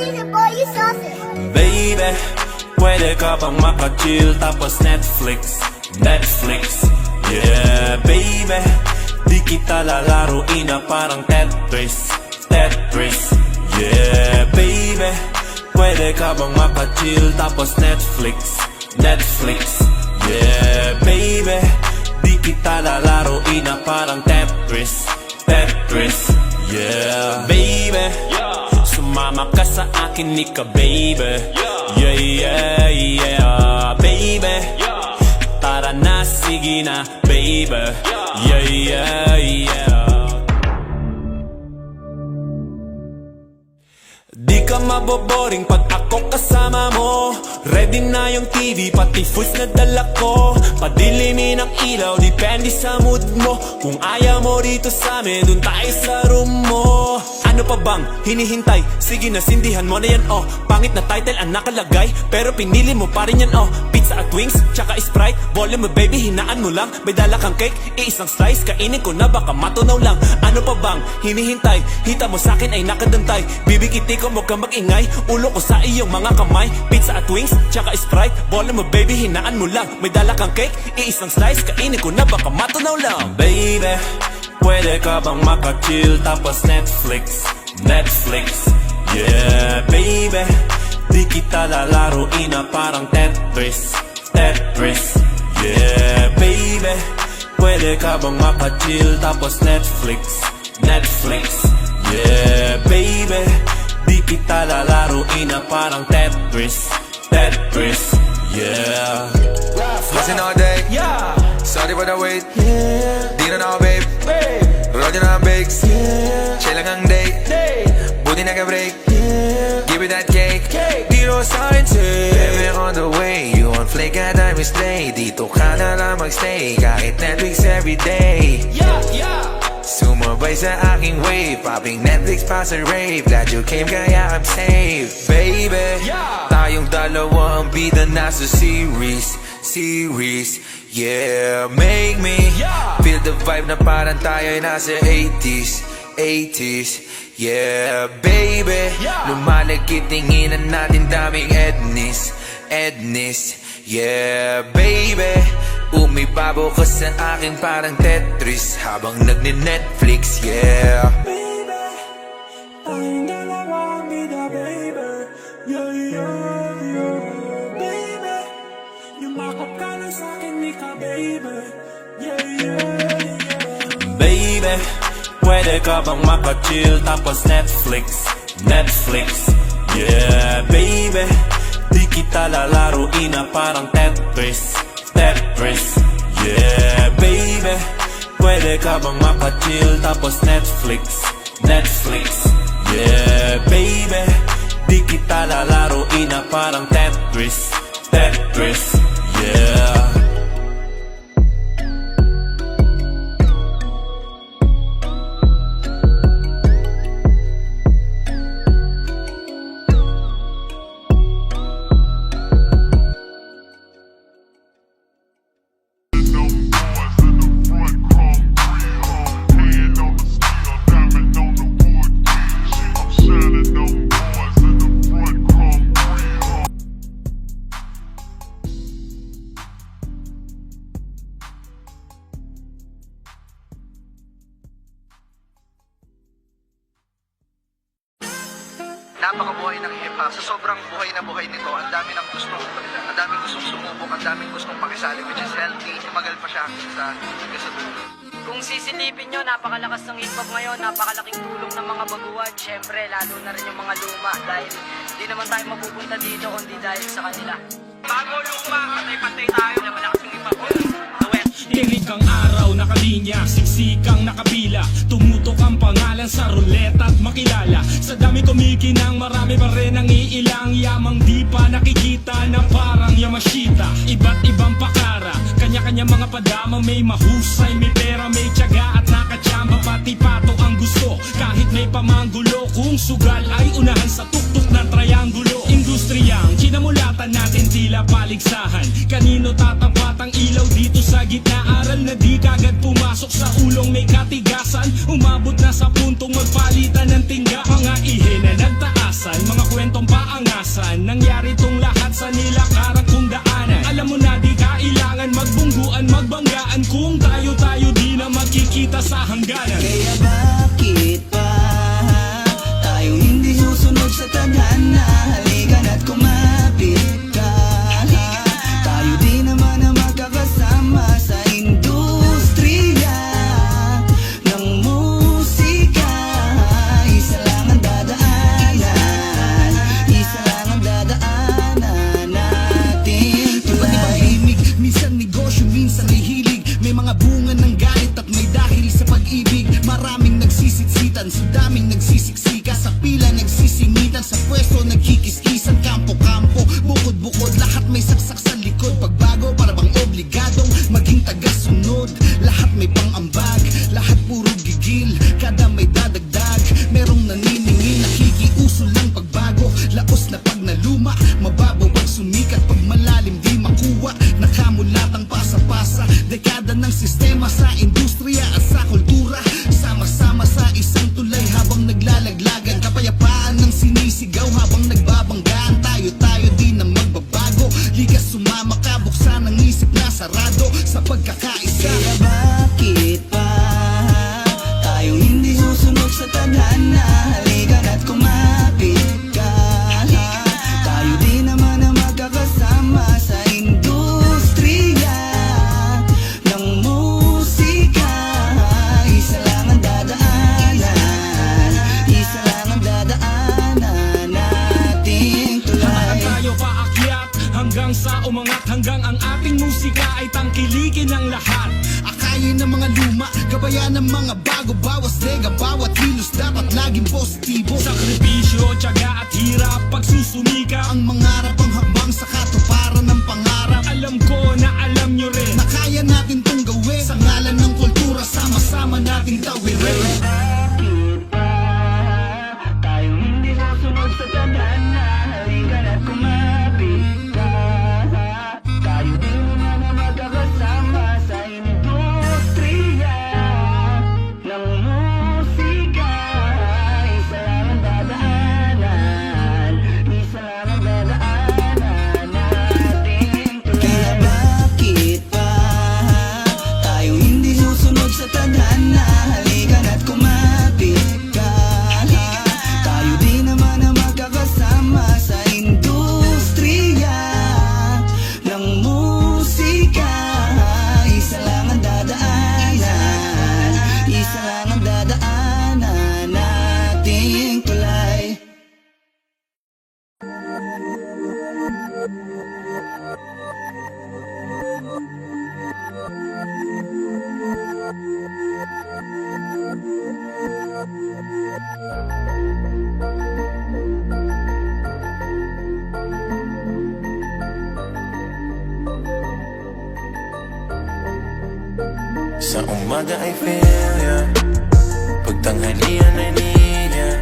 season, boy, you saucy. Baby, pwede ka bang makachill tapos Netflix, Netflix. Yeah, baby, di kita lalaruin na parang Tetris, Tetris. Yeah, baby, pwede ka bang makachill tapos Netflix, Netflix. Yeah, baby, di kita lalaruin na parang Tetris, Tetris. Yeah, baby, sumama ka sa akin ni ka, baby. Yeah, yeah, yeah, baby. Tara na, sige na, baby. Yeah, yeah, yeah. Di ka maboboring pag ako kasama mo. Ready na yung TV, pati foods na dala ko. Padilimin ang ilaw, depende sa mood mo. Kung ayaw mo dito sa amin, dun tayo sa room mo. Ano pa bang hinihintay? Sige na, sindihan mo na yan, oh. Pangit na title ang nakalagay, pero pinili mo pa rin yan, oh. Pizza at wings, tsaka Sprite. Volume mo baby, hinaan mo lang. May dala kang cake, iisang slice. Kainin ko na, baka matunaw lang. Ano pa bang hinihintay? Hita mo sa'kin ay nakadantay. Bibigiti ko, huwag kang mag-ingay. Ulo ko sa iyong mga kamay. Pizza at wings, tsaka Sprite. Volume mo baby, hinaan mo lang. May dala kang cake, iisang slice. Kainin ko na, baka matunaw lang. Baby, pwede ka bang makachill tapos Netflix, Netflix. Yeah, baby, di kita lalaruin na parang Tetris, Tetris. Yeah, baby, pwede ka bang makachill tapos Netflix, Netflix. Yeah, baby, di kita lalaruin na parang Tetris, Tetris. Yeah. Flexing all day, Yeah. sorry for the wait. Yeah. Di na ako babe, Babe. roll yun ang bakes. Yeah. Chill lang ang date, Hey. buti nag-break. Yeah. Give me that cake, Cake. di no sign baby on the way, you on flick at I stay. Dito ka na lang magstay, kahit Netflix everyday. Yeah. Yeah. Sumabay sa aking wave, popping Netflix pa sa rave. Glad you came kaya I'm safe, baby. Yeah. Tayong dalawa ang bida na sa series, series. Yeah, make me Yeah. feel the vibe na parang tayo'y nasa 80s, 80s. Yeah, baby. Yeah. Lumalagkit tinginan natin daming Ednis, Ednis. Yeah, baby. Umibabo ka sa akin parang Tetris habang nagne-Netflix, yeah. Baby, tayong dalawa ang bida, baby. Yeah, yeah, yeah. Baby, yumakap ka lang sa'kin, di ka, baby. Yeah, yeah, yeah. Baby, pwede ka bang makachill tapos Netflix, Netflix. Yeah, baby, di kita lalaruin na parang Tetris, Tetris. Yeah, baby, pwede ka bang makachill tapos Netflix, Netflix. Yeah, baby, di kita lalaruin na parang Tetris, Tetris. Yeah. Napakabuhay ng hip-hop. Sa sobrang buhay na buhay nito, ang dami gustong sumubok, ang daming gustong pakisali, which is healthy. Tumagal pa siya hanggang sa dulo. Kung sisilipin nyo, napakalakas ng hip-hop ngayon, napakalaking tulong ng mga baguhan. Siyempre, lalo na rin yung mga luma dahil di naman tayo mapupunta dito kundi dahil sa kanila. Bago luma, patay-patay tayo na malakas yung hip-hop. Tirik ang araw, nakalinya, siksikang nakapila. Tumutok ang pangalan sa ruleta at makilala. Sa dami kumikinang, marami pa rin ang iilang yamang di pa nakikita na parang Yamashita. Iba't ibang pakara, kanya-kanya mga padama. May mahusay, may pera, may tiyaga at nakachamba. Pati pato ang gusto, kahit may pamanggulo. Kung sugal ay unahan sa tuktok ng triangulo. Industriyang kinamulatan natin tila paligsahan. Kanino tatapat ang ilaw dito sa gitna. Aral na di kagad pumasok sa ulong may katigasan. Umabot na sa puntong magpalitan ng tingga. Mga ihe na nagtaasan, mga kwentong paangasan. Nangyari tong lahat sa nilakarang kong daanan. Alam mo na di kailangan magbungguan, magbanggaan. Kung tayo-tayo di na magkikita sa hangganan. Kaya bakit pa tayo hindi susunod sa tadhana? Halika na't kumapit ka. Tayo di naman na magkakasama sa industriya ng musika. Isa lang ang dadaanan, isa lang ang dadaanan natin. Iba't ibang himig, minsan negosyo, minsan ay hilig. May mga bunga ng galit at may dahil sa pag-ibig. Maraming nagsisiksitan, sa daming nagsisiksika. Sa pila nagsisingitan, sa pwesto nagkikis-kisan. Kampo-kampo, bukod-bukod, lahat may saksak sa likod. Pagbago para bang obligadong maging tagasunod. Lahat may pang-ambag, lahat puro gigil. Kada may dadagdag, merong naniningil. Nakikiuso lang pagbago, laos na pag naluma. Mababaw pag sumikat, pag malalim di makuha. Nakamulatang pasa-pasa, dekada ng sistema sa industriya at sa kultura. Sama-sama sa isang tulay habang naglalaglagan. Kapayapaan ng sinisigaw habang nagbabanggaan. Tayo-tayo di na magbabago, likas sumama ka, buksan ang isip na sarado sa pagkakaisa. Kaya bakit pa tayo hindi susunod sa tadhana? Halika na't kumapit ka. Tayo di naman na magkakasama sa industriya ng musika. Isa lang ang dadaanan, isa lang ang dadaanan nating tulay. Tayo paakyat hanggang sa umangat, hanggang ang ating musika ay tangkilikin ng lahat. Akayin ng mga luma, gabayan ng mga bago. Bawas lega, bawat kilos dapat laging positibo. Sakripisyo, tiyaga at hirap pagsusumika. Ang mangarap ang hakbang sa katuparan ng pangarap. Alam ko na alam nyo rin Na kaya natin tong gawin sa ngalan ng kultura, sama-sama nating tawirin. Tayo hindi susunod sa tadhana. Halika na't kumapit ka. Tayo di naman na magkakasama sa industriya ng musika. Isa lang ang dadaanan, isa lang ang dadaanan nating tulay. Kaya bakit pa tayo hindi susunod sa tadhana? Halika na't kumapit ka. Tayo di naman na magkakasama sa industriya ng musika. Isa lang ang dadaanan, isa lang ang dadaanan nating tulay. Sa umaga ay feel ya, pagtanghalian ay need ya,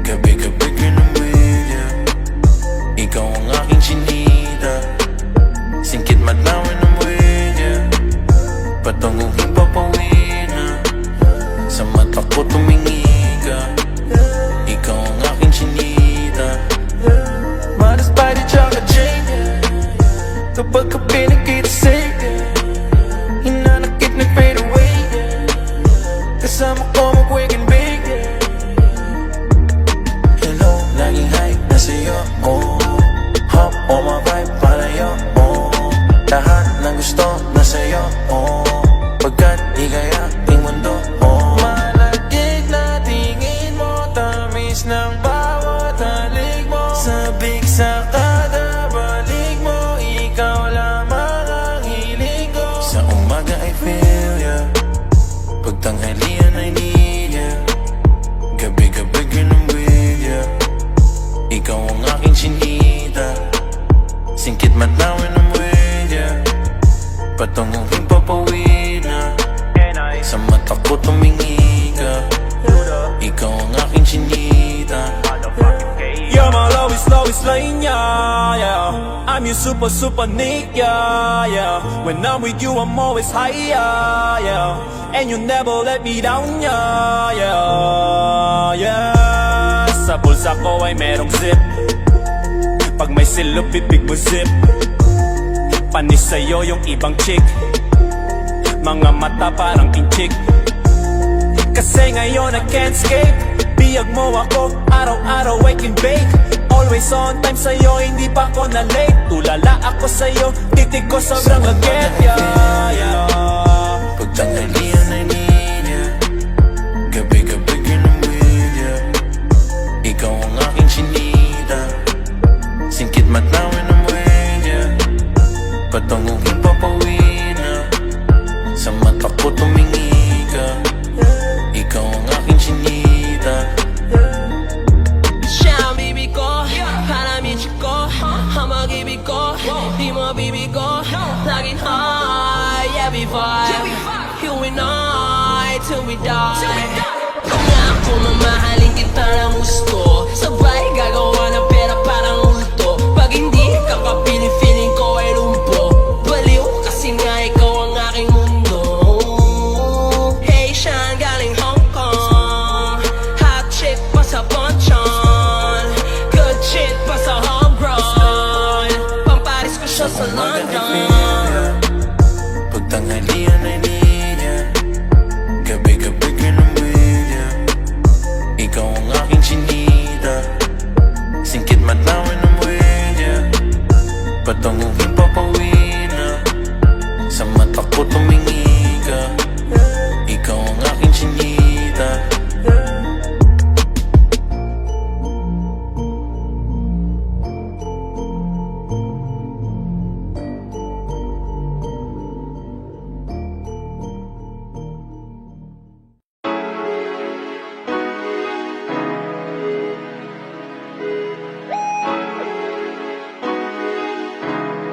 gabi-gabi ganun with ya. Ikaw ang aking chinita, singkit matawin ng with ya. Patunguhin papawin na, sa mata ko tumingi ka. Ikaw ang aking chinita, modest body chocolate chain. Kapag ka pinakita sa'yo, hinanakit nag-fade away. Kasama ko mag-wake and bake. Hello, laging hype na sa'yo, oh. Hop on my vibe, palayo, oh. Lahat ng gusto na sa'yo, oh. Pagkat ika'y aking mundo, oh. Malagig na tingin mo, tamis ng bawat halik mo. Sabik sa kada balik mo, ikaw lamang ang hiling ko. Sa umaga ay feel ya, pagtanghalian ay need ya, gabi-gabi ganun with ya. Ikaw ang aking chinita, singkit matawin ng with ya. Patunguhin papawid na, sa mata ko tumingi ka. Ikaw ang aking chinita. Yeah, my love is slow always laying ya, yeah. I'm your super, super Nick, yeah, yeah. When I'm with you, I'm always higher, yeah. And you never let me down, yeah, yeah, yeah. Sa bulsa ko ay merong zip. Pag may silop, bibig mo zip. Panis sa'yo yung ibang chick. Mga mata parang inchik. Kasi ngayon I can't escape. Biyag mo ako, araw-araw I can bake. Always on time sa'yo, hindi pa ako na late. Tulala ako sa'yo, titig ko sobrang agad, yeah, yeah. Pagtanghalian ay niya, gabi-gabi ganun with ya. Ikaw ang aking sinita, singkit matawin ng wedya. Patunguhin papawin na, sa mata ko tumingi ka. Ikaw ang aking sinita. Siya ang bibig ko, para michi ko, ang mag-ibig ko, di mo bibig ko, laging high, every vibe, you and I, till we die. Nga ako mamahalin kita ng gusto, sabay gagawa ng pera parang multo. Pag hindi ka kapiling, feeling ko ay lumpo. Baliw kasi nga ikaw ang aking mundo. Hey, siya ang galing Hong Kong, hot chick pa sa ponchon, good shit pa sa homegrown, pamparis ko siya sa London. Pagtanghalian ay niya, gabi-gabi ganun with ya. Ikaw ang aking sinita, singkit matawin ng wedya. Patunguhin papawin na, sa mata ko tumingi ka. Ikaw ang aking sinita.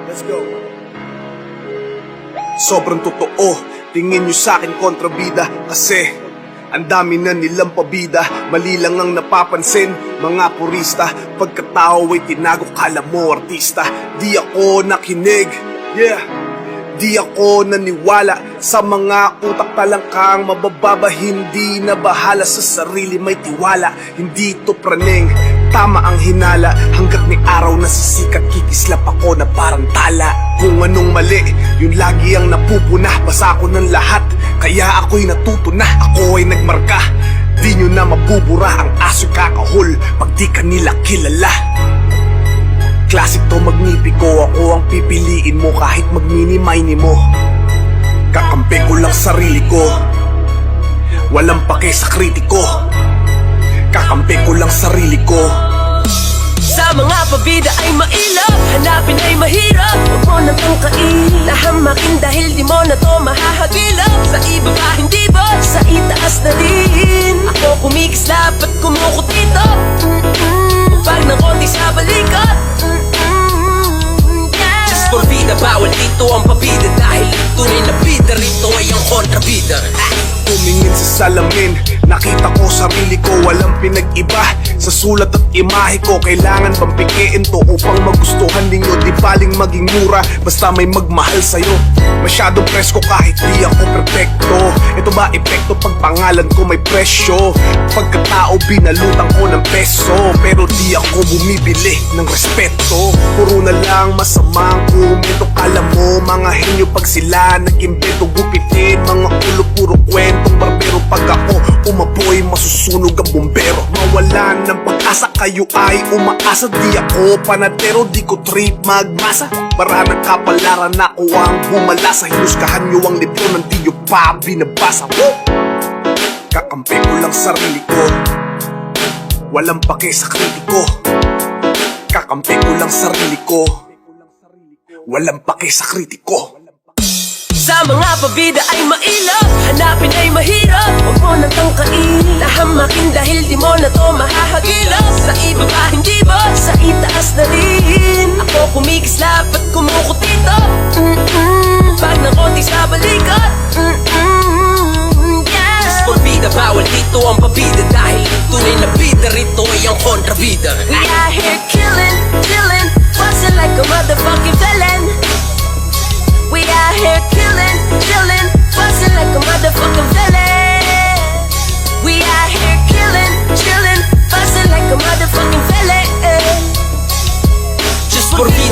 Let's go. Sobrang totoo, tingin nyo sa'kin kontrabida. Kasi ang dami na nilang pabida, mali lang ang napapansin, mga purista. Pagkatao ay tinago, kala mo artista. Di ako nakinig, yeah. Di ako naniwala sa mga utak talangkang mabababa. Hindi na bahala sa sarili, may tiwala. Hindi to praning, tama ang hinala. Hanggat may araw na sisikat, kikislap ako na parang tala. Kung anong mali, yun lagi ang napupuna. Basa ko ng lahat, kaya ako'y natuto na. Ako ay nagmarka, di nyo na mabubura. Ang aso'y kakahol pag di ka nila kilala. Classic to magnipiko, ako ang pipiliin mo kahit magmini-mini mo. Kakampi ko lang sarili ko, walang pake sa kritiko. Kakampi ko lang sarili ko. Sa mga pabida ay mailap, hanapin ay mahirap. Huwag mo nang tangkain, nahamakin dahil di mo na to mahahagilap. Sa iba pa hindi ba, sa itaas na din. Ako kumikislap at kumukutito. Pag ng konti sa balikat, just for vida, bawal dito ang pabida. Dahil tunay na bida, rito ay ang kontrabida. Tumingin sa salamin, nakita ko sarili ko, walang pinag-iba. Sa sulat at imahe ko, kailangan bang pikiin to upang magustuhan ninyo? Di baling maging mura, basta may magmahal sa'yo. Masyadong presko kahit di ako perfecto. Ito ba epekto pag pangalan ko may presyo? Pagkatao binalutan ko ng peso, pero di ako bumibili ng respeto. Puro na lang masamang komento. Kala mo mga henyo pag sila nag-imbento, gupitin mga ulo puro kwentong barbero. Pag ako umapoy, masusunog ang bumbero. Mawalan ng pag-asa, kayo ay umaasa. Di ako panadero, di ko trip magmasa. Para ng kapalaran ako ang bumalasa. Hinusgahan nyo ang libro ng di nyo pa binabasa. Kakampi ko lang sarili ko, walang pake sa kritiko. Kakampi ko lang sarili ko, walang pake sa kritiko. Sa mga pabida ay mailap, hanapin ay mahirap. Huwag mo nang tangkain, nahamakin dahil di mo na to mahahagilap. Sa iba pa hindi ba, sa itaas na rin. Ako kumikislap at kumukutito. Pag ng konti sa balikat, just for vida, bawal dito ang pabida. Dahil tunay na bida, rito ay ang kontrabida. We are here killing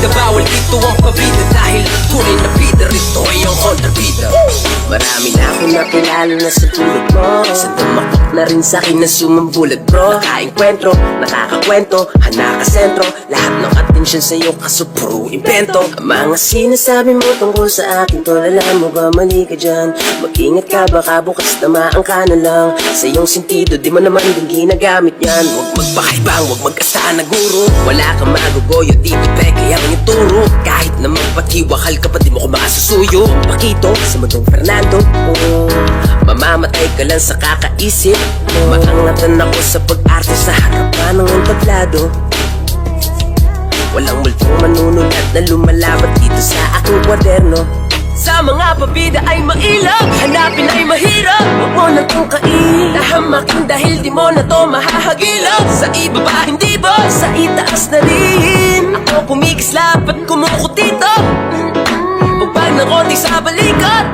bida, bawal dito ang pabida. Dahil ang tunay na bida rito ay ang kontrabida. Marami na akong nakilala na sa tulad mo. Sa tumakot na rin sa'kin na sumambulat bro. Nakainkwentro, nakakakwento, hanakasentro. Lahat ng atensyon sa'yo kaso puro invento. Ang mga sinasabi mo tungkol sa akin tol, alam mo ba mali ka dyan? Mag-ingat ka baka bukas tamaan ka na lang. Sa iyong sentido di mo naman din ginagamit yan. Huwag magpakaibang, huwag mag-asahan na guro. Wala kang magugoyo dito peke ang yung turo. Kahit na magpatiwakal ka pa di mo ko makasusuyo. Pakito sa mundong Fernando, oh, mamamatay ka lang sa kakaisip. Maangatan ako sa pag-arte sa harapan ng entablado. Walang multong manunulat na lumalabat dito sa aking kwaderno. Sa mga pabida ay mailap, hanapin ay mahirap. Huwag mo na itong kahihamakin dahil di mo na to mahahagilap. Sa ibaba hindi ba, sa itaas na rin. Ako kumikislap at kumukutito. Pagpag ng konti sa balikat.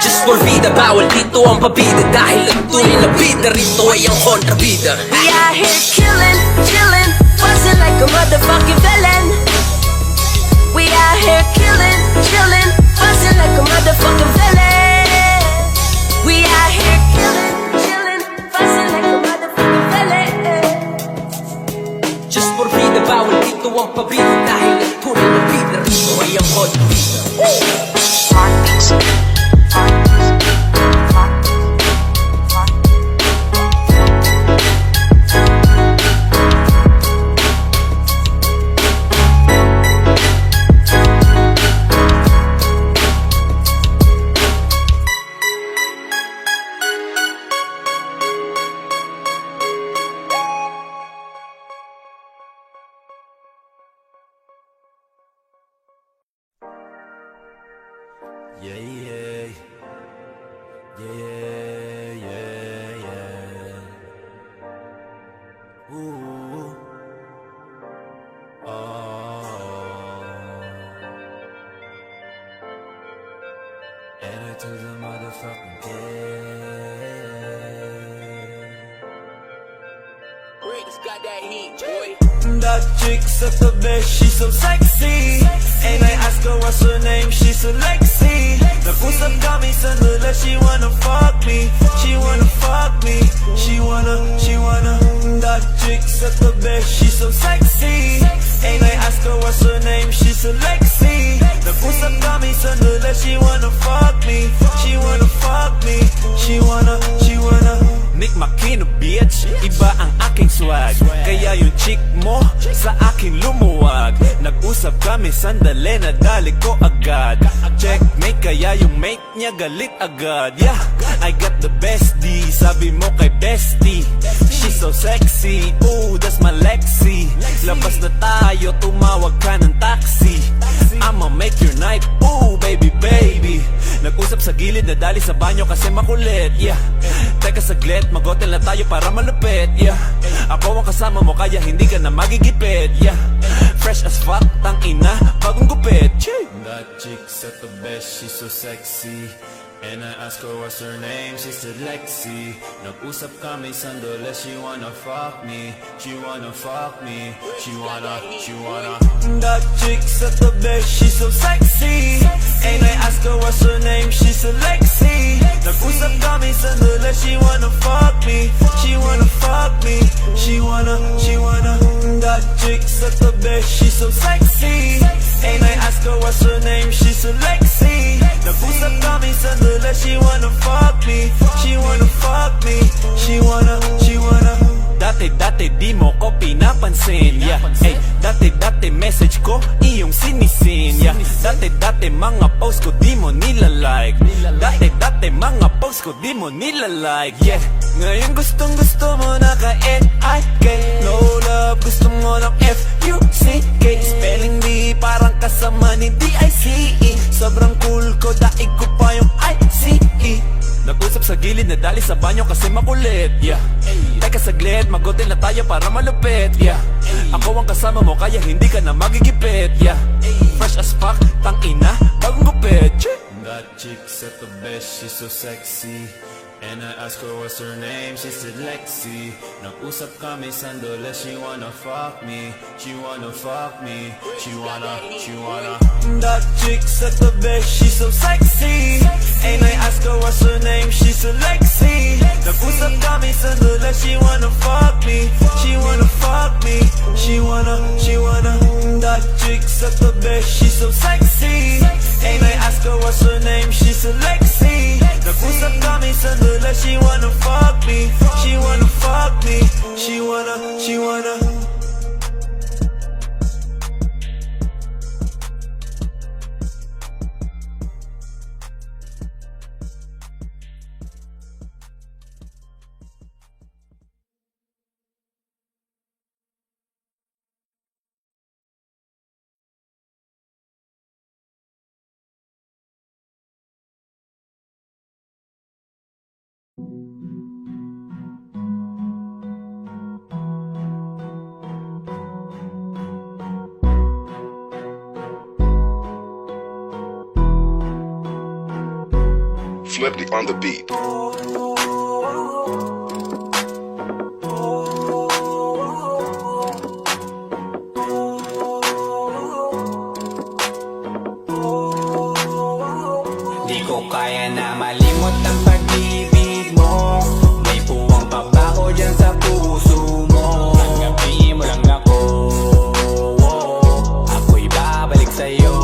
Just for vida, bawal dito ang pabida. Dahil ang tunay na bida rito ay ang kontrabida. We are here killing, chilling, bustin' like a motherfucking villain. We out here killing, chilling, bustin' like a motherfucking villain. We out here killing, chilling, bustin' like a motherfucking villain. Just for vida, bawal dito ang pabida. Dahil ang tunay na bida rito ay ang kontrabida. Yeah, yeah, yeah, yeah, yeah. Ooh, oh. Enter to the motherfucking game. Greatest got that heat, boy. That chick's at the best, she's so sexy. And I ask her what's her name, she's so Lexi. Nag-usap kami sandala, she wanna fuck me. She wanna fuck me. She wanna. That chick's at the best, she's so sexy. And I ask her what's her name, she's so Lexi. Nag-usap kami sandala, she wanna fuck me. She wanna fuck me. She wanna. Nick Makino bitch, iba ang aking swag. Kaya yung chick mo sa akin lumuwag. Nag-usap kami sandali, nadali ko agad. Checkmate kaya yung mate niya galit agad. Yeah, I got the bestie, sabi mo kay bestie. She's so sexy, ooh that's my Lexi. Labas na tayo, tumawag ka ng taxi. I'ma make your night, ooh baby baby. Nag-usap sa gilid, nadali sa banyo kasi makulit. Yeah, teka saglit, mag-hotel na tayo para malupit. Yeah, ako ang kasama mo kaya hindi ka na magigipit. Yeah, fresh as fuck, tang ina, bagong gupit. That chick's at the best, she's so sexy. And I ask her what's her name, she said Lexi. Nag-usap kami sandali, she wanna fuck me. She wanna fuck me. She wanna. That chick's at the best, she's so sexy. And I ask her what's her name, she said Lexi. Nag-usap kami sandali, she wanna fuck me. She wanna fuck me. She wanna. That chick's at the best, she's so sexy. And I ask her what's her name, she said Lexi. Nag-usap kami sandali, she wanna fuck me. She wanna fuck me. She wanna. Dati di mo ko pinapansin. Yeah, ay, dati message ko iyong sinisin. Yeah, dati mga post ko di mo nilalike. Dati mga post ko di mo nilalike. Yeah, ngayon gustong gusto mo na ka-N-I-K. No love, gusto mo ng F-U-C-K. Spelling bee parang kasama ni D-I-C-E. Sobrang cool ko, daig ko pa yung I-C-E. Nag-usap sa gilid, nadali sa banyo kasi makulit. Yeah, teka saglit, mag-hotel na tayo para malupit. Yeah, ako ang kasama mo kaya hindi ka na magigipit. Yeah, fresh as fuck, tang ina, bagong gupit. That chick's at the best, she's so sexy. And I asked her what's her name, she said Lexi. Nag-usap kami sandali, she wanna fuck me. She wanna fuck me. She wanna That chick's at the best, she's so sexy. And I asked her what's her name, she said Lexi. Nag-usap kami sandali, she wanna fuck me. She wanna fuck me. She wanna That chick's at the best, she's so sexy. And I asked her what's her name, she said Lexi. Nag-usap kami sandali, she wanna fuck me. She wanna fuck me. She wanna Flipped on the beat. Di ko kaya na malimot ang pag-ibig mo. May puwang pa ba ko dyan sa puso mo? Tanggapin mo lang ako, ako'y babalik sa'yo.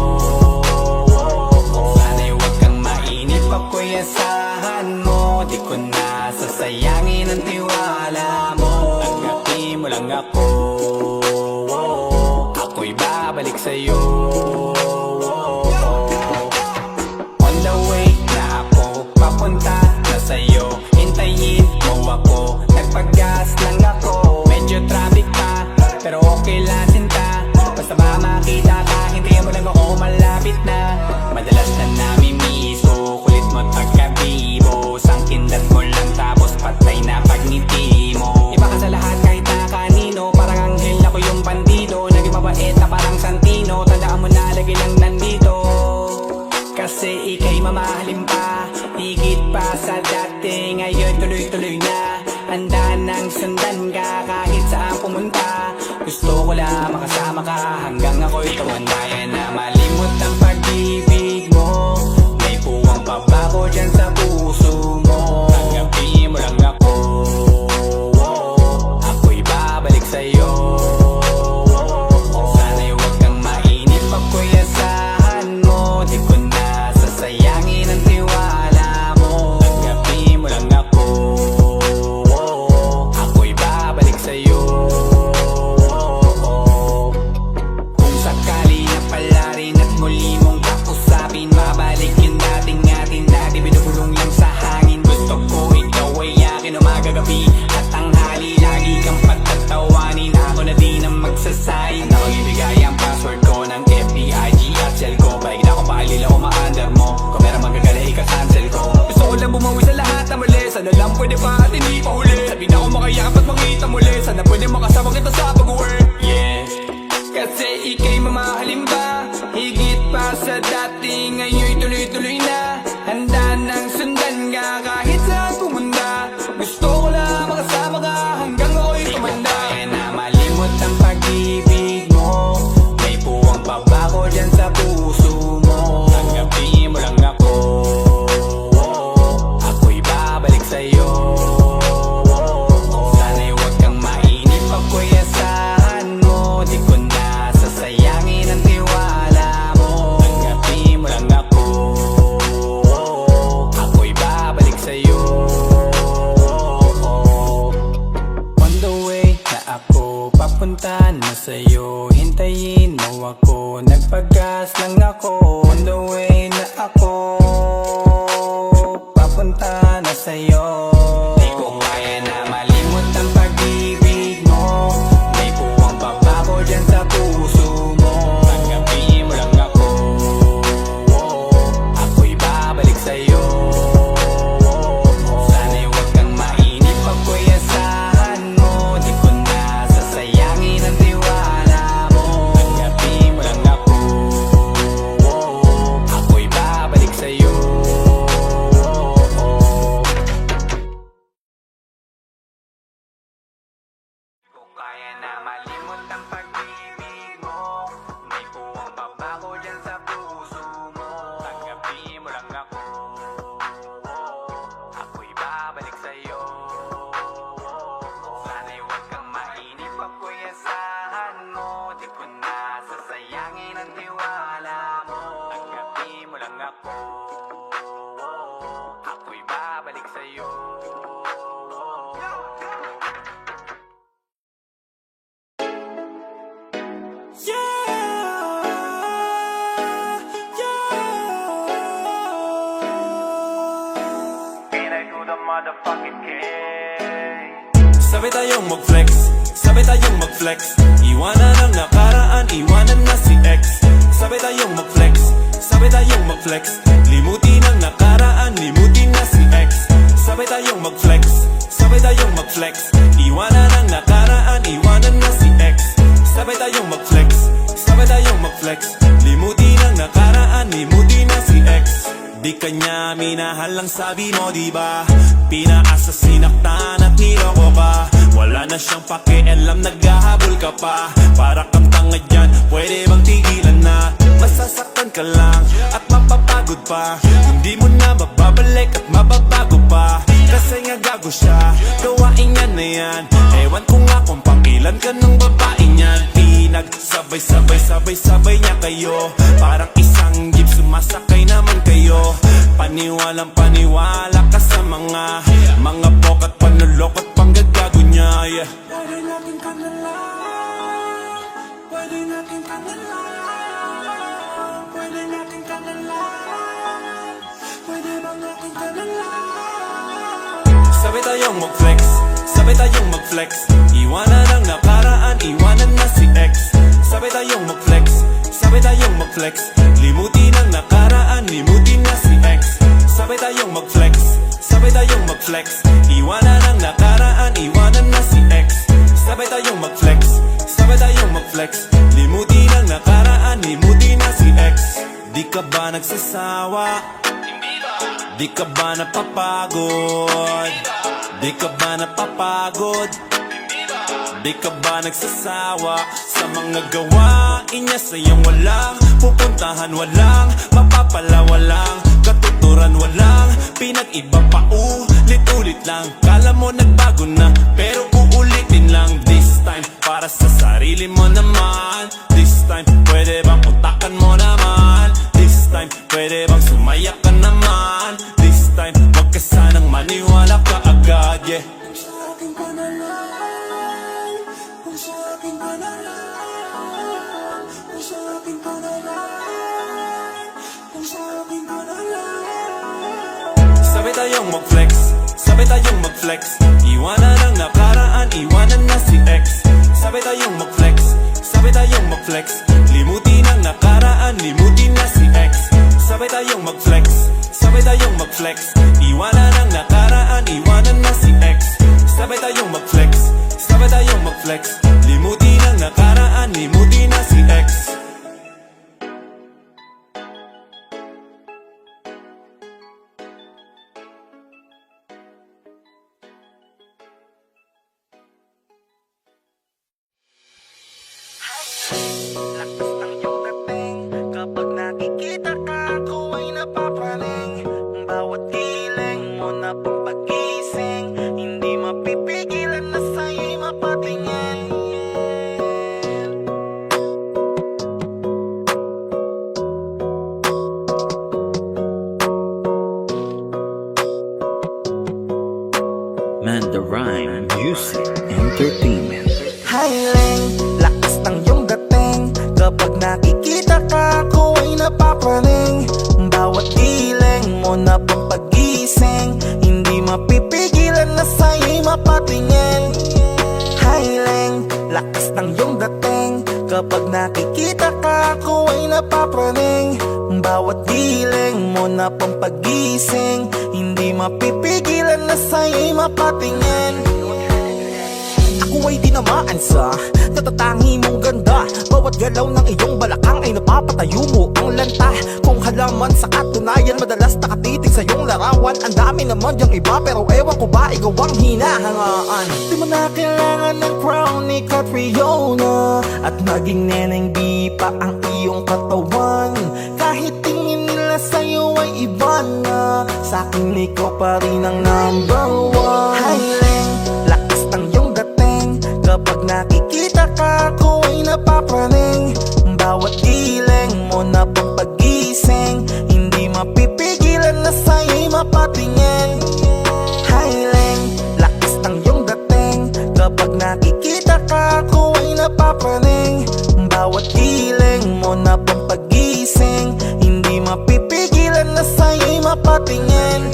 Sana'y huwag kang mainip, ako'y asahan mo. Di ko na sasayangin ang tiwala mo. Tanggapin mo lang ako, ako'y babalik sa'yo. On the way na ako papunta na sa'yo. Hintayin mo ako, nagpag-gas lang ako. Medyo traffic pa, pero okay lang sinta. Basta ba makita ka, hintayin mo lang ako, malapit na. Madalas na namimiso, kulit mo't pagkabibo. Sangkindat mo lang tapos patay na pagngiti mo. Iba ka sa lahat kahit na kanino, parang anghel ako yung bandido. Naging mabait na parang Santino, tandaan mo na lagi lang nandito. Kasi ika'y mamahalin pa, higit pa sa dati. Ngayon tuloy-tuloy na, handa nang sundan ka kahit saan pumunta. Gusto ko lang makasama ka hanggang ako'y tumanda. Kaya na malimot ang pag-ibig mo. May puwang pa ba ko dyan sa puso mo? Tanggapin mo lang ako, ako'y babalik sa'yo. Sana'y huwag kang mainip, ako'y asahan mo. Di ko na sasayangin ang tiwala mo. Tanggapin mo lang ako, ako'y babalik sa'yo. Kung sakali na pala rin at muli mong kausapin, mabalik yung dating atin, dati binubulong lang sa hangin. Gusto ko ikaw ay akin umagabi at tanghali, lagi kang patatawanin. Ako na din ang magsasayin, ako ibigay ang password ko ng FBIG at cell ko. Baig na akong paalila o ma-under mo, kung meron magagala ika-cancel ko. Gusto ko lang bumawi sa lahat na mali, sana lang pwede pa at hindi pa huli. Sabi na ako makayakap at makita muli, sana pwede makasama kita sa pag-work. Yeah, kasi ika'y mamahalin ba, higit pa sa dati. Ngayon'y tuloy-tuloy na, handa nang sundan ka kahit saan pumunta. Gusto ko lang makasama ka hanggang ako'y tumanda. Kaya na malimot ang pag-ibig mo. May puwang pa ba ko dyan sa puso mo? Tanggapin mo lang ako, ako'y babalik sa'yo. Sana'y huwag kang mainip, ako'y asahan mo. Di ko na sasayangin ang tiwala mo. Tanggapin mo lang ako, lang ako. Ako'y babalik sa'yo. Sabi tayong mag-flex, sabi tayong mag-flex. Iwanan ang nakaraan, iwanan na si ex. Sabi tayong mag-flex, sabi tayong mag-flex. Limutin ang nakaraan, limutin na si ex. Sabi tayong mag-flex, sabi tayong mag-flex. Iwanan ang nakaraan, iwanan na si ex. Sabi tayong mag-flex, sabi tayong mag-flex. Limutin ang nakaraan, limutin na si ex. Di kanya minahal ang sabi mo, diba? Pinaasa, sinaktan at niloko ka. Wala na siyang pakialam, naghahabol ka pa. Para kang tanga dyan, pwede bang tigilan na? Masasaktan ka lang at mapapagod pa. Hindi mo na mababalik at mababago pa. Kasi nga gago siya, gawain niya na yan. Ewan ko nga kung pangilan ka ng babaeng yan. Pinagsabay-sabay-sabay-sabay niya kayo. Parang isang jeep, sumasakay naman kayo. Paniwalang paniwala ka sa mga pokat, panulok at panggagago niya, yeah. Pwede natin ka na lang, pwede natin ka na lang, pwede natin ka na lang, pwede ba natin ka na lang. Sabi tayong mag-flex, sabi tayong mag-flex. Iwanan ang nakaraan, iwanan na si ex. Sabi tayong mag-flex, sabi tayong mag-flex. Limutin ang nakaraan, limutin na si ex. Sabi tayong mag-flex, sabi tayong mag-flex. Iwanan ang nakaraan, iwanan na si ex. Sabi tayong mag-flex, sabi tayong mag-flex. Limutin ang nakaraan, limutin na si ex. Di ka ba nagsasawa? Di ka ba napapagod? Di ka ba napapagod? Di ka ba nagsasawa sa mga gawain niya sa'yong walang pupuntahan, walang mapapala, walang katuturan, walang pinag-iba pa, ulit-ulit lang. Kala mo nagbago na, pero uulitin lang. This time, para sa sarili mo naman. This time, pwede bang utakan mo naman? This time, pwede bang sumaya ka naman? This time, wag ka sanang maniwala ka agad, yeah. Kung sa akin ka na lang, kung sa akin ka na lang, kung sa akin ka na lang, kung sa akin ka na lang. Sabi tayong mag-flex, sabi tayong mag-flex. Iwanan ang nakaraan, iwanan na si ex. Sabi tayong mag-flex, sabi tayong mag-flex. Limutin ang nakaraan, limutin na si ex. Sabi tayong mag-flex, sabi tayong mag-flex. Iwanan ang nakaraan, iwanan na si ex. Sabi tayong mag-flex, sabi tayong mag-flex. Limutin ang nakaraan, limutin na si ex. Lakas ng iyong dating, kapag nakikita ka, ako ay napapraning. Bawat giling mo na pang pag-ising, hindi mapipigilan na sa'yo'y mapatingin. Mandarine Music Entertainment. Hiling, lakas ng iyong dating, kapag nakikita ka, ako ay napapraning. Bawat giling mo na pang pag-ising, hindi mapipigilan na sa'yo'y mapatingin. Hiling, lakas ng iyong dating, kapag nakikita ka, ako ay napapraning. Bawat giling mo na pang pag-ising, hindi mapipigilan na sa'yo'y mapatingin. Ako ay tinamaan sa natatangi mong ganda. Bawat galaw ng iyong balakang ay napapatayo mo ang lanta. Kung halaman sa katunayan, madalas nakatitig sa iyong larawan. Ang dami naman yung iba, pero ewan ko ba ikaw ang hinahangaan. Di mo na kailangan ng crown ni Catriona, at maging neneng di pa ang iyong katawan. Kahit tingin nila sa'yo ay iba na, sa'kin ikaw pa rin ang number one. Hiling, lakas ng iyong dating, kapag nakikita ka, ako ay napapraning. Bawat giling mo na pang pag-ising, hindi mapatingin. Highling, lakas ng iyong dating. Kapag nakikita ka, ako ay napapraning. Bawat hiling mo na pampagising, hindi mapipigilan na sa'yo'y mapatingin.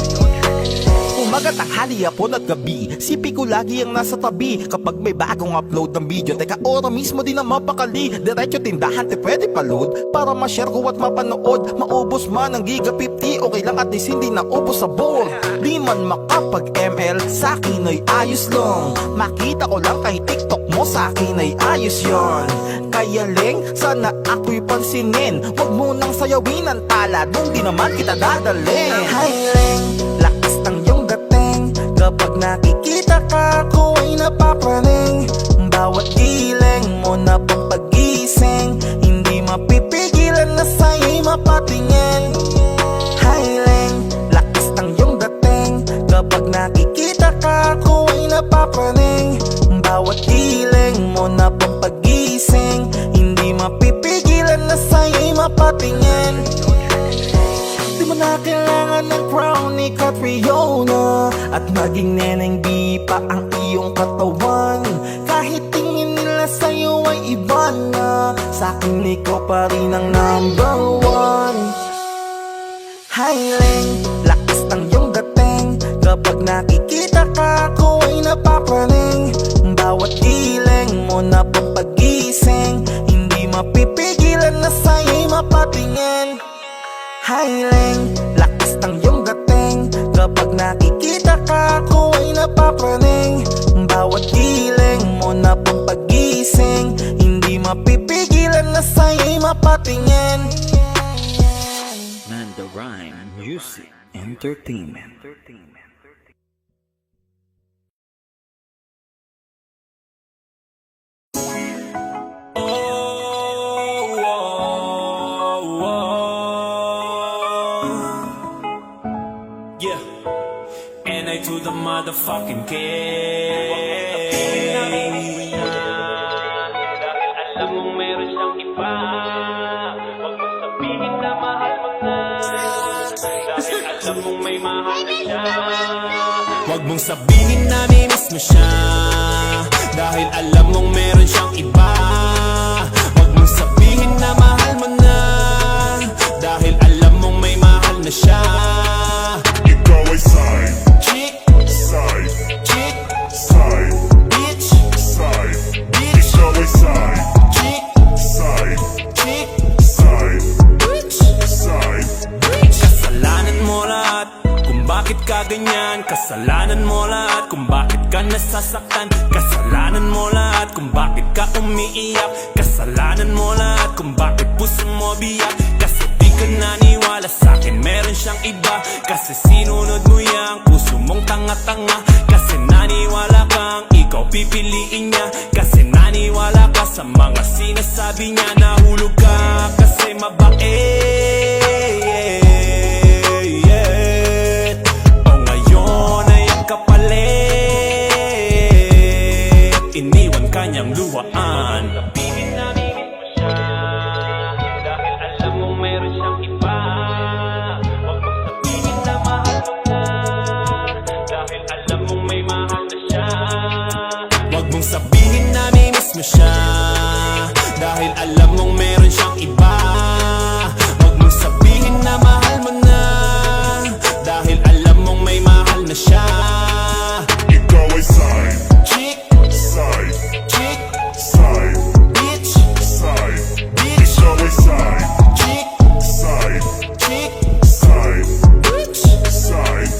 Umaga, tanghali, hapon at gabi, sipi ko lagi ang nasa tabi. Kapag may bagong upload ng video, teka ora mismo din na mapakali. Diretso tindahan, te pwede pa-load para ma-share ko at mapanood. Maubos man ang giga 50, okay lang at least hindi na ubos sa board. Di man makapag-ML, sa'kin ay ayos lang. Makita ko lang kay TikTok mo, sa'kin ay ayos yon. Kaya Leng, sana ako'y pansinin. Huwag mo nang sayawin ang tala, doon di naman kita dadalhin. Hi Leng, lakas ng iyong dating. Kapag nakikita ka, ako ay napapraning. Bawat giling mo na pampagising, hindi mapipigilan na sa'yo'y mapatingin. Hi Leng, lakas ng iyong dating. Kapag nakikita ka, ako ay napapraning. Bawat giling mo na pampagising, hindi mapipigilan na sa'yo'y mapatingin. Di mo na kailangan ng crown ni Catriona, at maging neneng di pa ang iyong katawan. Kahit tingin nila sa'yo ay iba na, sa'kin ikaw pa rin ang number one. Hi Leng, lakas ng iyong dating. Kapag nakikita ka, ako ay napapraning. Bawat giling mo na pampagising, hindi mapipigilan na sa'yo'y mapatingin. Hi Leng, lakas ng iyong dating. Kapag nakikita ka, ako ay napapraning. Bawat giling mo na pampagising, hindi mapipigilan na sa'yo'y mapatingin. Manda Rhyme Music Entertainment. Yeah, and I to the motherfucking K. Dahil alam mong meron siyang iba, huwag mong sabihin na mahal mo na. Dahil alam mong may mahal na siya. Huwag mong sabihin na mimiss mo siya. Dahil alam mong meron siyang iba. Huwag mong sabihin na mahal mo na. Dahil alam mong may mahal na siya. Ikaw ay side, Chick, side, chick, side, bitch, side. bitch, Ikaw ay side, chick, side, chick, side, bitch, side. bitch. Kasalanan mo lahat kung bakit ka ganyan. Kasalanan mo lahat kung bakit ka nasasaktan. Kasalanan mo lahat kung bakit ka umiiyak. Kasalanan mo lahat kung bakit puso mo biyak. Kasi di ka naniwala sa'kin meron siyang iba. Kasi sinunod mo yang puso mong tanga-tanga. Kasi naniwala kang ikaw pipiliin niya. Kasi naniwala ka sa mga sinasabi niya. Nahulog ka kasi mabait. O ngayon ay ang kapalit. Iniwan kanyang luwaan. Sabihin na mimiss mo siya. Dahil alam mong meron siyang iba. Huwag mong sabihin na mahal mo na. Dahil alam mong may mahal na siya. Huwag mong sabihin na mimiss mo siya. Dahil alam mong meron siyang iba. Huwag mong sabihin na mahal mo na. Dahil alam mong may mahal na siya. Ikaw ay side, Chick, side, chick, side, bitch, side. bitch, Ikaw ay side, chick, side, chick, side, bitch, side.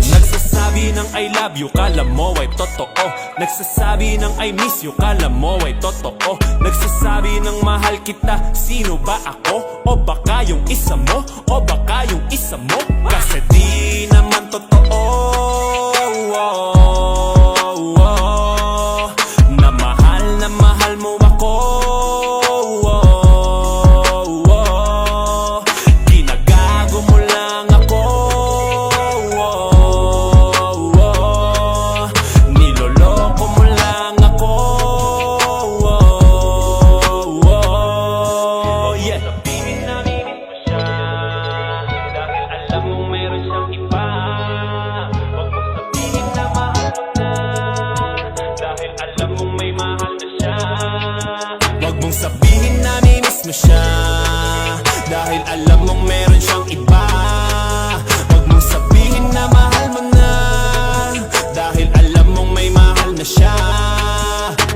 Nagsasabi ng I love you, kala mo ay totoo. Nagsasabi ng I miss you, kala mo ay totoo. Nagsasabi ng mahal kita, sino ba ako? O baka yung isa mo? O baka yung isa mo? Kasi di naman totoo. Na mahal mo ako. Ginagago mo lang ako. Niloloko mo lang ako. Yeah. Sabihin na mimiss mo siya. Dahil alam mong meron siyang iba. Dahil alam mong meron siyang iba. Huwag mong sabihin na mahal mo na, dahil alam mong may mahal na siya.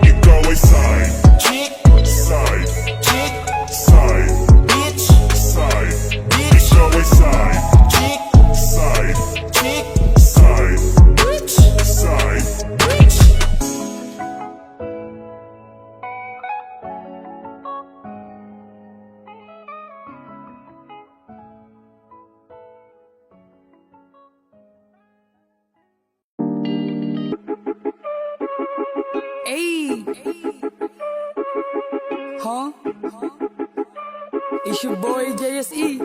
Ikaw ay side, Chick, side, chick, side, bitch, side. bitch. Ikaw ay side, Chick, side, chick, side, bitch, side. bitch. Hey! Huh? It's your boy JSE.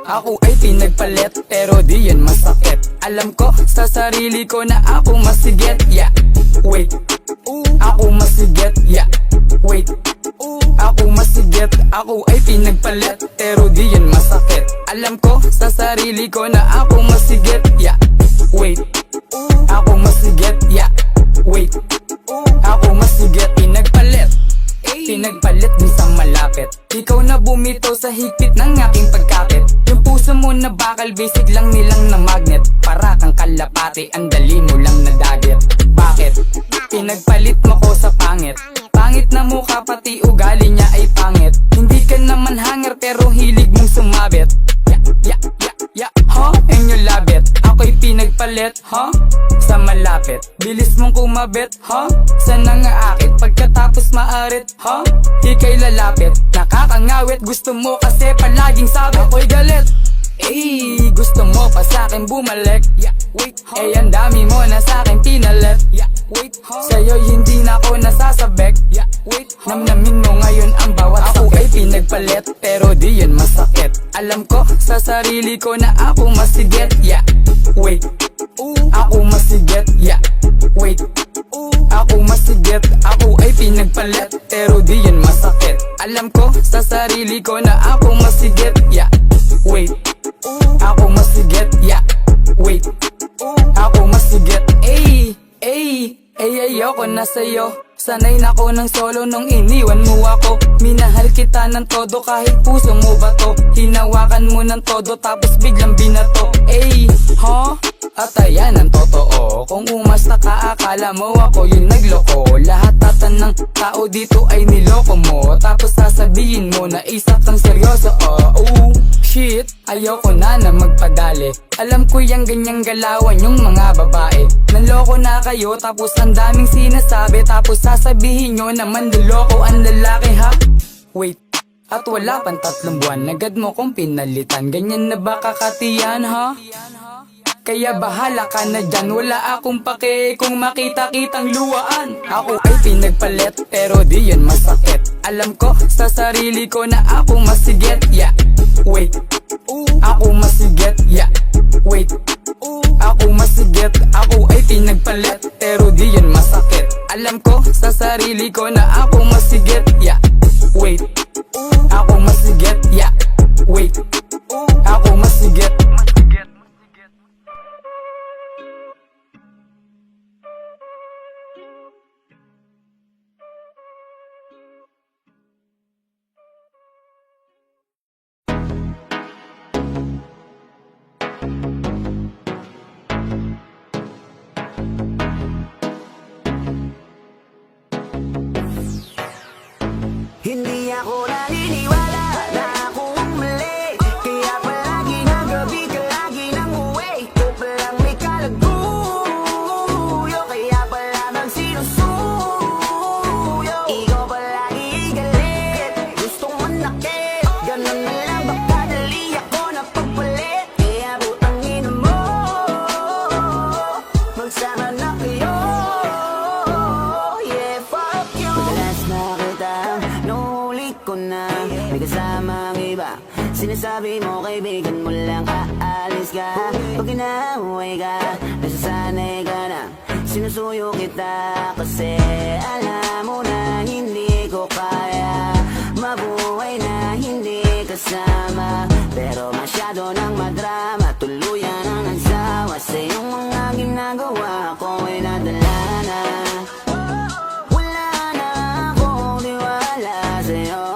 Ako ay pinagpalit pero di yan masakit. Alam ko sa sarili ko na ako masigit. Yeah, wait. Ako masigit. Yeah, wait. Ako masigit. Ako ay pinagpalit pero di yan masakit. Alam ko sa sarili ko na ako masigit. Yeah, wait. Ako masigit. Yeah, wait. Ako masigit. Pinagpalit. Pinagpalit din sa malapit. Ikaw na bumitaw sa higpit ng aking pagkapit. Yung puso mo na bakal basic lang nilang na magnet. Para kang kalapati, ang dali mo lang nadagit. Bakit? Pinagpalit mo ko sa pangit. Pangit na mukha pati ugali niya ay pangit. Hindi ka naman hanger pero hilig mong sumabit. And you love it. Ako'y pinagpalit, sa malapit. Bilis mong kumabit, sana nga akit. Pagkatapos maarit, ika'y lalapit. Nakakangawit, gusto mo kasi palaging sabi. Ako'y galit, gusto mo pa sa'kin bumalik. Ang dami mo na sa'kin pinalit. Sa'yo'y hindi na ako nasasabek. Namnamin mo ngayon ang bawat sakit. Ako ay pinagpalit pero di yan masakit. Alam ko sa sarili ko na ako masigit. Yeah, wait. Ako masigit. Yeah, wait. Ako masigit. Ako ay pinagpalit pero di yan masakit. Alam ko sa sarili ko na ako masigit. Yeah, wait. Ako masigit. Yeah, wait. Ako masigit. Ayoko na sa'yo. Sanay na ko ng solo nung iniwan mo ako. Minahal kita ng todo kahit puso mo ba to. Hinawakan mo ng todo tapos biglang binato. At ayan ang totoo. Kung umasta ka akala mo ako yung nagloko. Lahat tatan ng tao dito ay niloko mo. Tapos sasabihin mo na isa kang seryoso. Shit, ayoko na magpadali. Alam ko yung ganyang galawan yung mga babae. Nanloko na kayo tapos ang daming sinasabi. Tapos sasabihin nyo naman niloko ang lalaki ha. Wait, at wala pang 3 buwan agad mo kong pinalitan. Ganyan na ba kakatiyan ha? Kaya bahala ka na dyan, wala akong pake kung makita-kitang luwaan. Ako ay pinagpalit pero di yan masakit. Alam ko sa sarili ko na ako masigit. Yeah, wait. Ako masigit. Yeah, wait. Ako masigit. Ako ay pinagpalit pero di yan masakit. Alam ko sa sarili ko na ako masigit. Yeah, wait. Ako masigit. Yeah, wait. Ako masigit. Hindi ako naniniwala na ako ang mali. Kaya palagi ng gabi ka lagi nang uwi. Ikaw palang may kalaguyo. Kaya pala bang sinusuyo. Ikaw palagi galit, gustong manakit. Ganun na lang baka dali ako napagpalit. Kaya butangin mo, magsama na kayo. Yeah, fuck you. Madalas na kita nuhuli ko na may kasama ang iba. Sinasabi mo kaibigan mo lang aalis ka. Pag ginaway ka, nasasanay ka na. Sinusuyo kita kasi alam mo na hindi ko kaya mabuhay na hindi kasama. Pero masyado nang madrama, tuluyan ang nagsawa. Sa iyong mga ginagawa ko ay nadala na. Wala na akong tiwala sa'yo.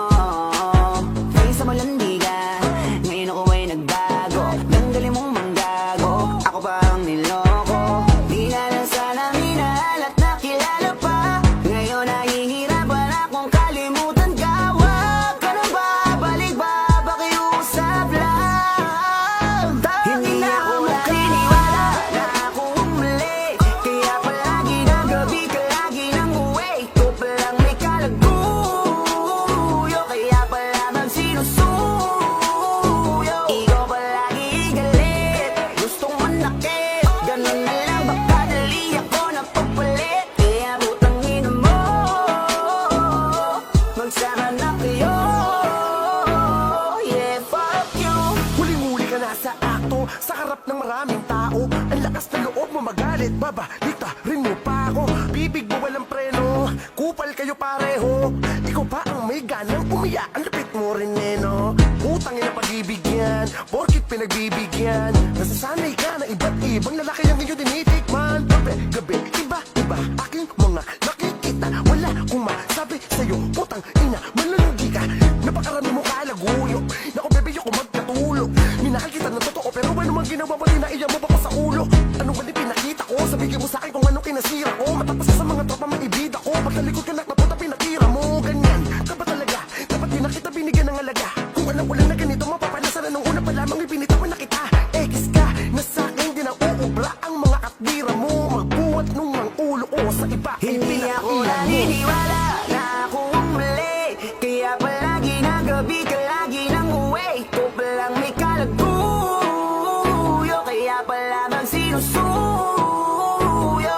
sa akto, sa harap ng maraming tao. Ang lakas na loob mo magalit, babalita rin mo pa ako. Bibig mo walang preno, kupal kayo pareho. Ikaw pa ang may ganang umiyak, ang lupit mo rin no. Utangin na pag-ibig yan, porkit pinagbibigyan. Nasasanay ka na iba't ibang lalaki ang iyong tinitikman. Gabi, iba, aking mga nakikita. Wala kong masabi sa'yo, putang ina, malulugi ka. Napakarami mo kalaguyo, naku bebe, ko magkatulog. Minahal kita ng totoo, pero ano mang ginawa mo, dinaiya mo pa pa sa ulo. Ano ba di pinakita ko, sabihin mo sa'kin kung ano kinasira ko. Matapos sa mga tropa maibida ko, pagtalikod ka na napunta pinatira mo. Ganyan, ka ba talaga? Dapat di na kita binigyan ng alaga. Kung alam ko lang na ganito, mapapalasa na nung una pa lamang ibinitawan na kita. Ekis ka, na sa'kin di na uubra ang mga katbira mo. Magbuhat nung ang ulo ko sa iba. Hindi ako naniniwala na ako ang mali. Kaya palagi na gabi ka lagi nang uwi. Ikaw palang may kalaguyo, kaya pala bang sinusuyo.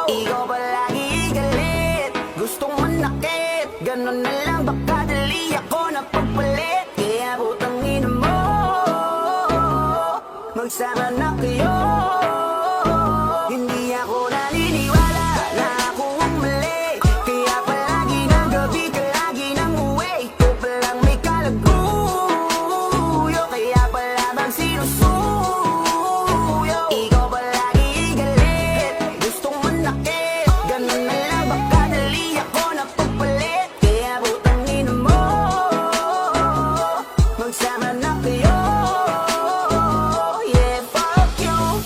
Ikaw palagi galit, gustong manakit. Ganon na lang baka dali ako napagpalit. Kaya butangin mo, magsama na kayo. Hindi ako naniniwala na ako ang mali. Kaya palagi ng gabi ka lagi nang uwi. Ikaw palang may kalaguyo, kaya pala bang sinusuyo. Ikaw palagi galit, gustong manakit. Ganon na lang baka dali ako napagpalit. Kaya butangin mo, magsama na kayo. Yeah, fuck you.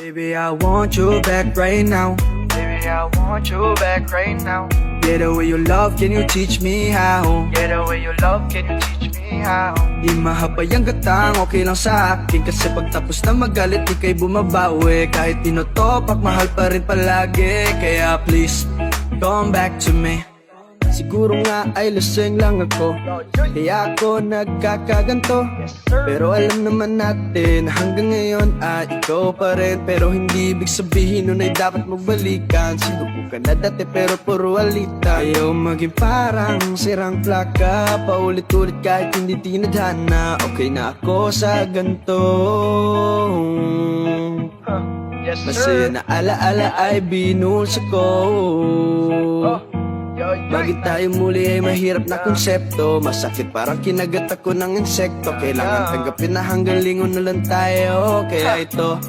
Baby, I want you back right now. Baby, I want you back right now. Yeah, the way you love, can you teach me how? Yeah, the way you love, can you teach me how? Di mahabay ang gatang, okay lang sa akin. Kasi pagtapos na magalit, di kay bumabawi. Kahit tinotopak, mahal pa rin palagi. Kaya please, come back to me. Siguro nga ay lasing lang ako, kaya ako nagkakaganto. Pero alam naman natin na hanggang ngayon ay ikaw pa rin. Pero hindi ibig sabihin nun ay dapat magbalikan. Sinubukan na dati pero puro alita. Ayaw maging parang sirang plaka, paulit-ulit kahit hindi tinadhana. Okay na ako sa ganto. Yes, Masaya na alaala ay binulsa ko. Bakit tayo muli ay mahirap na konsepto? Masakit parang kinagat ako ng insekto. Kailangan tanggapin na hanggang lingon na lang tayo. Kaya ito,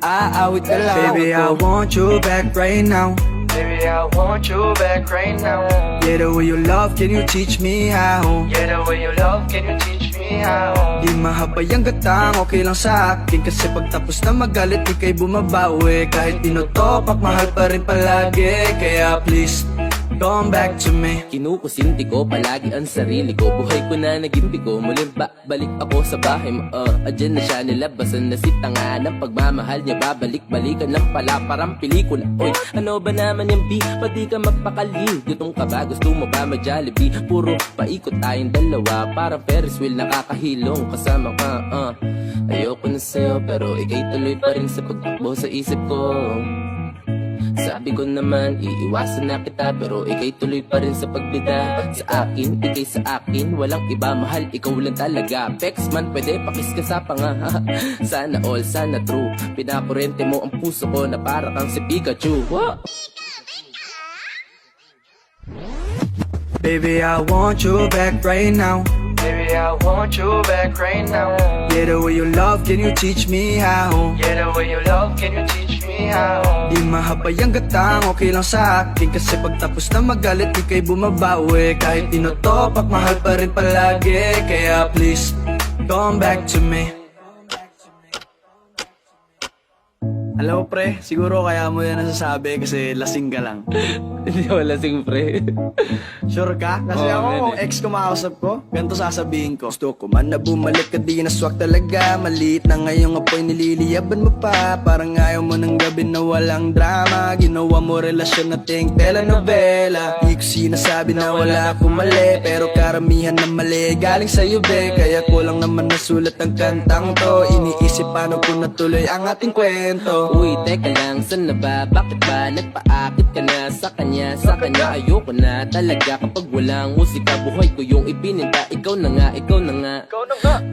aawit na lang ako. Baby, I want you back right now. Baby, I want you back right now. Yeah, the way you love, can you teach me how? Yeah, the way you love, can you teach me how? Di mahabay ang gatang, okay lang sa akin. Kasi pagtapos na magalit, di kay bumabawi. Kahit tinotopak, mahal pa rin palagi. Kaya please, come back to me. Kinukusinti ko palagi ang sarili ko. Buhay ko na naging bigo. Muling balik ako sa bahay mo. Adyan na siya, nilabasan na si tanga ng pagmamahal niya. Babalik-balikan lang pala parang pelikula. Oy, ano ba naman yung B? Pati ka magpakali. Gutong ka ba? Gusto mo ba mag-Jollibee? Puro paikot tayong dalawa. Parang Ferris wheel nakakahilong. Kasama ka, ayoko na sa'yo, pero ikay tuloy pa rin sa pagtakbo sa isip ko. Sabi ko naman, iiwasan na kita, pero ikay tuloy pa rin sa pagbida. Sa akin, ikay sa akin, walang iba, mahal, ikaw lang talaga. Pex man, pwede pakis ka sa panga. Sana all, sana true. Pinakurente mo ang puso ko na para kang si Pikachu. Wow! Baby, I want you back right now. Baby, I want you back right now. Yeah, the way you love, can you teach me how? Yeah, the way you love, can you teach me how? Di mahabay ang gatang, okay lang sa akin. Kasi pagtapos na magalit, di kay bumabawi. Kahit tinotopak, mahal pa rin palagi. Kaya please, come back to me. Alam mo pre, siguro kaya mo yan nasasabi kasi lasing ka lang. Hindi ako lasing, pre. Sure ka? Kasi ako, kung ex kumakausap ko, ganito sasabihin ko. Gusto ko man na bumalik ka, di na swak talaga. Maliit na ngayong apoy, nililiyaban mo pa. Parang ayaw mo ng gabi na walang drama. Ginawa mo relasyon na ting telenovela. Di ko sinasabi na wala akong mali, pero karamihan na mali galing sa'yo be. Kaya ko lang naman nasulat ang kantang to. Iniisip paano ko natuloy ang ating kwento. Uy, teka lang, saan na ba? Bakit ba? Nagpaakit ka na sa kanya? Sa kanya ayoko na talaga kapag walang musika. Buhay ko yung ipininta. Ikaw na nga, ikaw na nga.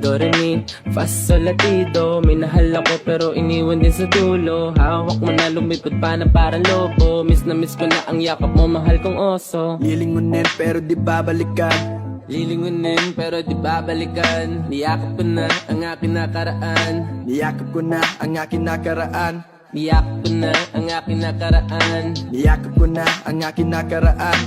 Do, re, mi, fa, sol, la, ti, do. Minahal ako pero iniwan din sa dulo. Hawak mo na lumipad pa na parang lobo. Miss na miss ko na ang yakap mo, mahal kong oso. Lilingunin pero di babalikan. Lilingunin pero di babalikan. Niyakap ko na ang aking nakaraan. Niyakap ko na ang aking nakaraan. Niyakap ko na ang aking nakaraan. Niyakap ko na ang aking nakaraan.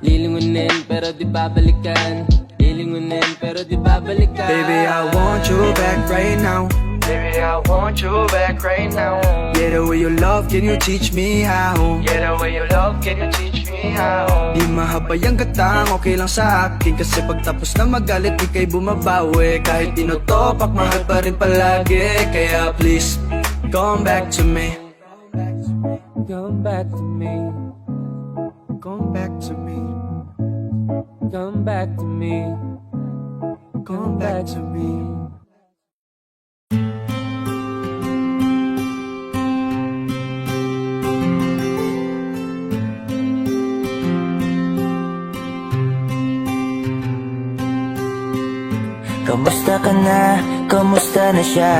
Lilingunin pero di babalikan. Lilingunin pero di babalikan. Baby, I want you back right now. Baby, I want you back right now. Yeah, the way you love, can you teach me how? Yeah, the way you love, can you teach me how? Di mahabay ang gatang, okay lang sa akin. Kasi pagtapos na magalit, di kay bumabawi. Kahit tinutopak, mahal pa rin palagi. Kaya please, come back to me. Come back to me. Come back to me. Come back to me. Come back to me. Kamusta ka na? Kamusta na siya?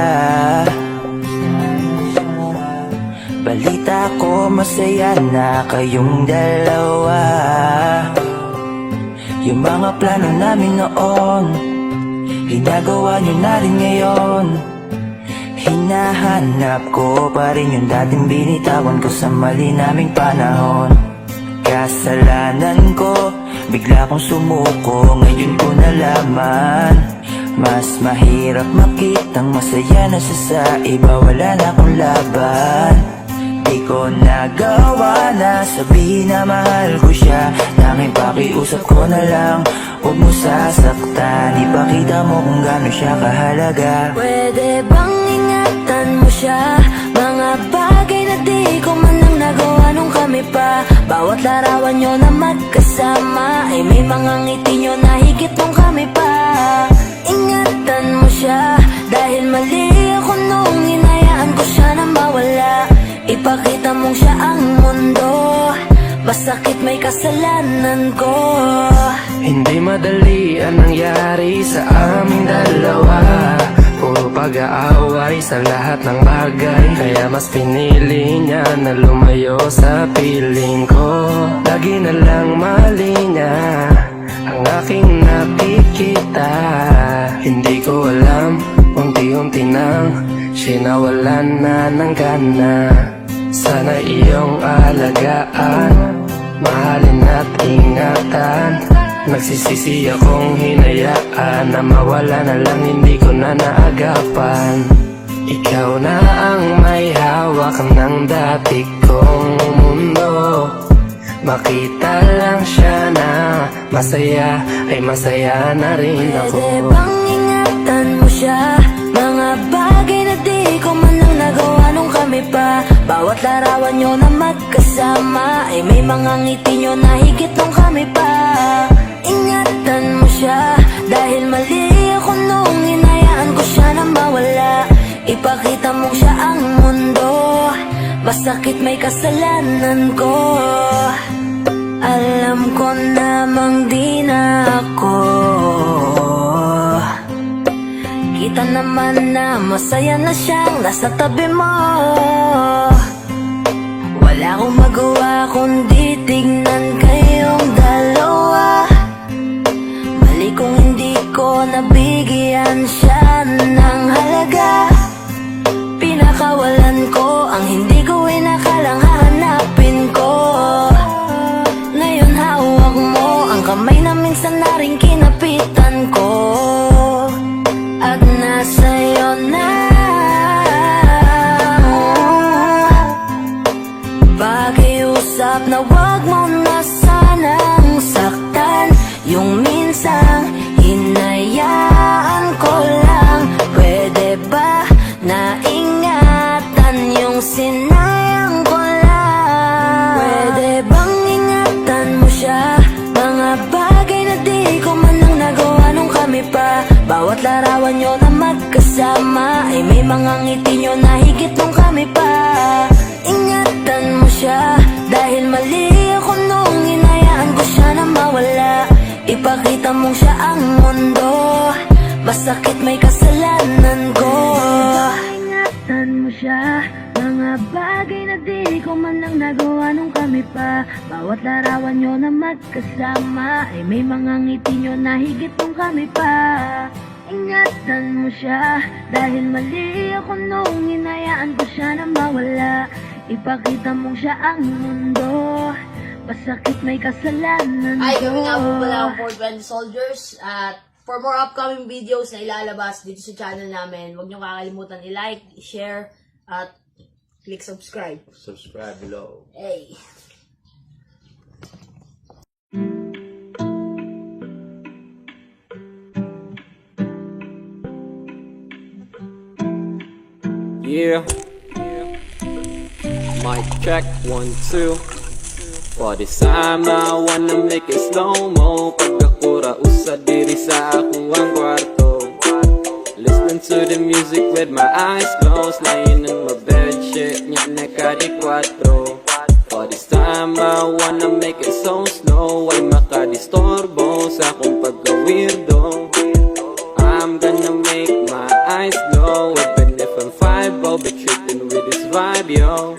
Balita ko masaya na kayong dalawa. Yung mga plano namin noon, ginagawa nyo na rin ngayon. Hinahanap ko pa rin yung dating binitawan ko sa mali naming panahon. Kasalanan ko, bigla kong sumuko, ngayon ko nalaman. Mas mahirap makitang masaya na siya sa iba, wala na akong laban. Di ko nagawa na sabihin na mahal ko siya. Tanging pakiusap ko na lang, huwag mo sasaktan. Ipakita mo kung gaano siya kahalaga. Pwede bang ingatan mo siya? Mga bagay na di ko man lang nagawa nung kami pa. Bawat larawan nyo na magkasama ay may mga ngiti nyo na higit nung kami pa. Ingatan mo siya dahil mali ako nung hinayaan ko siya na mawala. Ipakita mong siya ang mundo, masakit may kasalanan ko. Hindi madali ang nangyari sa aming dalawa. Puro pag-aaway sa lahat ng bagay. Kaya mas pinili niya na lumayo sa piling ko. Lagi na lang mali niya ang aking nakikita. Hindi ko alam, unti-unti nang sinawalan na ng gana. Sana iyong alagaan, mahalin at ingatan. Nagsisisi akong hinayaan na mawala na lang, hindi ko na naagapan. Ikaw na ang may hawak ng dati kong mundo. Makita lang siya na masaya, ay masaya na rin ako. Pwede bang ingatan mo siya? Mga bagay na di ko man lang nagawa nung kami pa. Bawat larawan nyo na magkasama ay may mga ngiti nyo na higit nung kami pa. Ingatan mo siya dahil mali ako nung hinayaan ko siya na mawala. Ipakita mong siya ang mundo, masakit may kasalanan ko. Alam ko namang di na ako. Kita naman na masaya na siyang nasa tabi mo. Wala akong magawa kundi tignan kayong dalawa. Mali kung hindi ko nabigyan siya ng halaga. Pinakawalan ko ang hindi ko inakalang hahanapin ko. Ngayon hawak mo ang kamay na minsan na rin kinapitan ko. At nasa'yo na pakiusap na wag mo na sanang saktan. Yung minsang hinayaan ko lang. Pwede ba na ingatan yung sinayang ko lang? Pwede bang ingatan mo siya? Mga bagay na di ko man lang nagawa nung kami pa. Bawat larawan nyo na magkasama ay may mga ngiti nyo na higit nung kami pa. Ingatan mo siya dahil mali ako nung hinayaan ko siya na mawala. Ipakita mong siya ang mundo, masakit may kasalanan ko. Ingatan mo siya, mga bagay na di ko man lang nagawa nung kami pa. Bawat larawan nyo na magkasama ay may mga ngiti nyo na higit nung kami pa. Ingatan mo siya dahil mali ako nung hinayaan ko siya na mawala. Ipakita mong siya ang mundo, masakit may kasalanan ko. Ay, kami nga po pala ang 420 Soldiers at for more upcoming videos na ilalabas dito sa channel namin, huwag niyo kakalimutan i-like, i-share, at click subscribe. Subscribe below. Hey! Yeah. Mic check, 1, 2. For this time I wanna make it slow-mo. Pagkakura usa diri sa ako ang kwarto. Listen to the music with my eyes closed. Lying in my bed, shit, nya nakadi 4. For this time I wanna make it so slow. Ay makadistorbo sa akong pagka-weirdo. I'm gonna make my eyes glow. Even if I'm 5, I'll be tripping with this vibe, yo.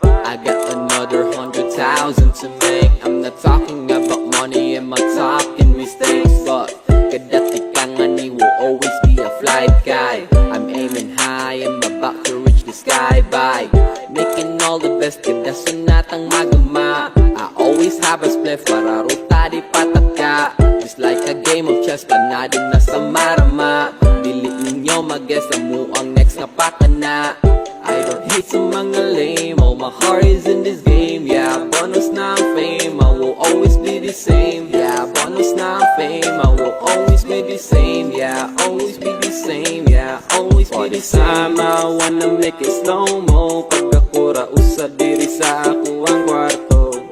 I got another 100,000 to make. I'm not talking about money, I'm not talking mistakes. But kadati ka nga ni will always be a flight guy. I'm aiming high, I'm about to reach the sky by making all the best, kada sunatang magama. I always have a spliff para ruta di pataka. Just like a game of chess, panadin na sa marama. Dili ninyo mag-guess mo ang next na patana. I don't hate sa mga lame, all my heart is in this game. Yeah, bonus na ang fame, I will always be the same. Yeah, bonus na ang fame, I will always be the same. Yeah, always be the same. Yeah, always be the same. I wanna make it slow-mo. Pagkakura usa diri sa ako ang kwarto.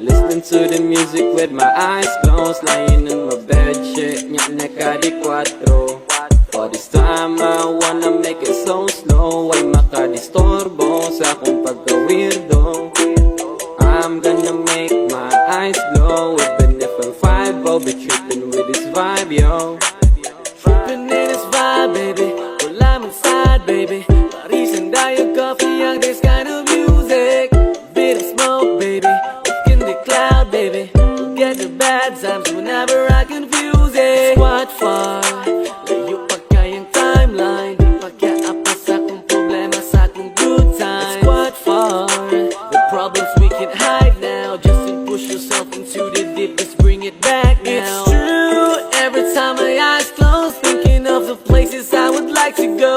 Listen to the music with my eyes closed. Lying in my bed, shit, nya nakadi 4. For this time I wanna make it so slow. Ay makadistorbo sa akong pagka-weirdo. I'm gonna make my eyes glow. Even if I'm 5, I'll be tripping with this vibe, yo. Tripping in this vibe, baby. Well, I'm inside, baby. Paris and Diet Coffee, young, this kind of music. Bit of smoke, baby. Look in the cloud, baby. Forget the bad times whenever I confuse it. Squad far. Layo pa kayang timeline. Di pa kaapas akong problema sa akong good time. It's quite far. The problems we can hide now. Just to push yourself into the deep. Let's bring it back now. It's true. Every time my eyes close, thinking of the places I would like to go.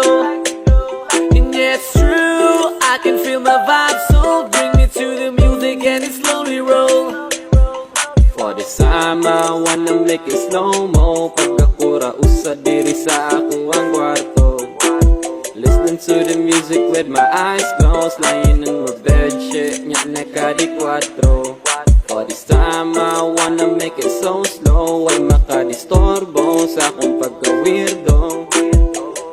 And yeah, it's true. I can feel my vibe, so bring me to the music and it slowly roll. For this time I wanna make it slow-mo. Pagkakura usa diri sa ako ang kwarto. Listen to the music with my eyes closed. Lying in my bed, shit, nya nakadi 4. For this time I wanna make it so slow. Ay makadistorbo sa akong pagka-weirdo.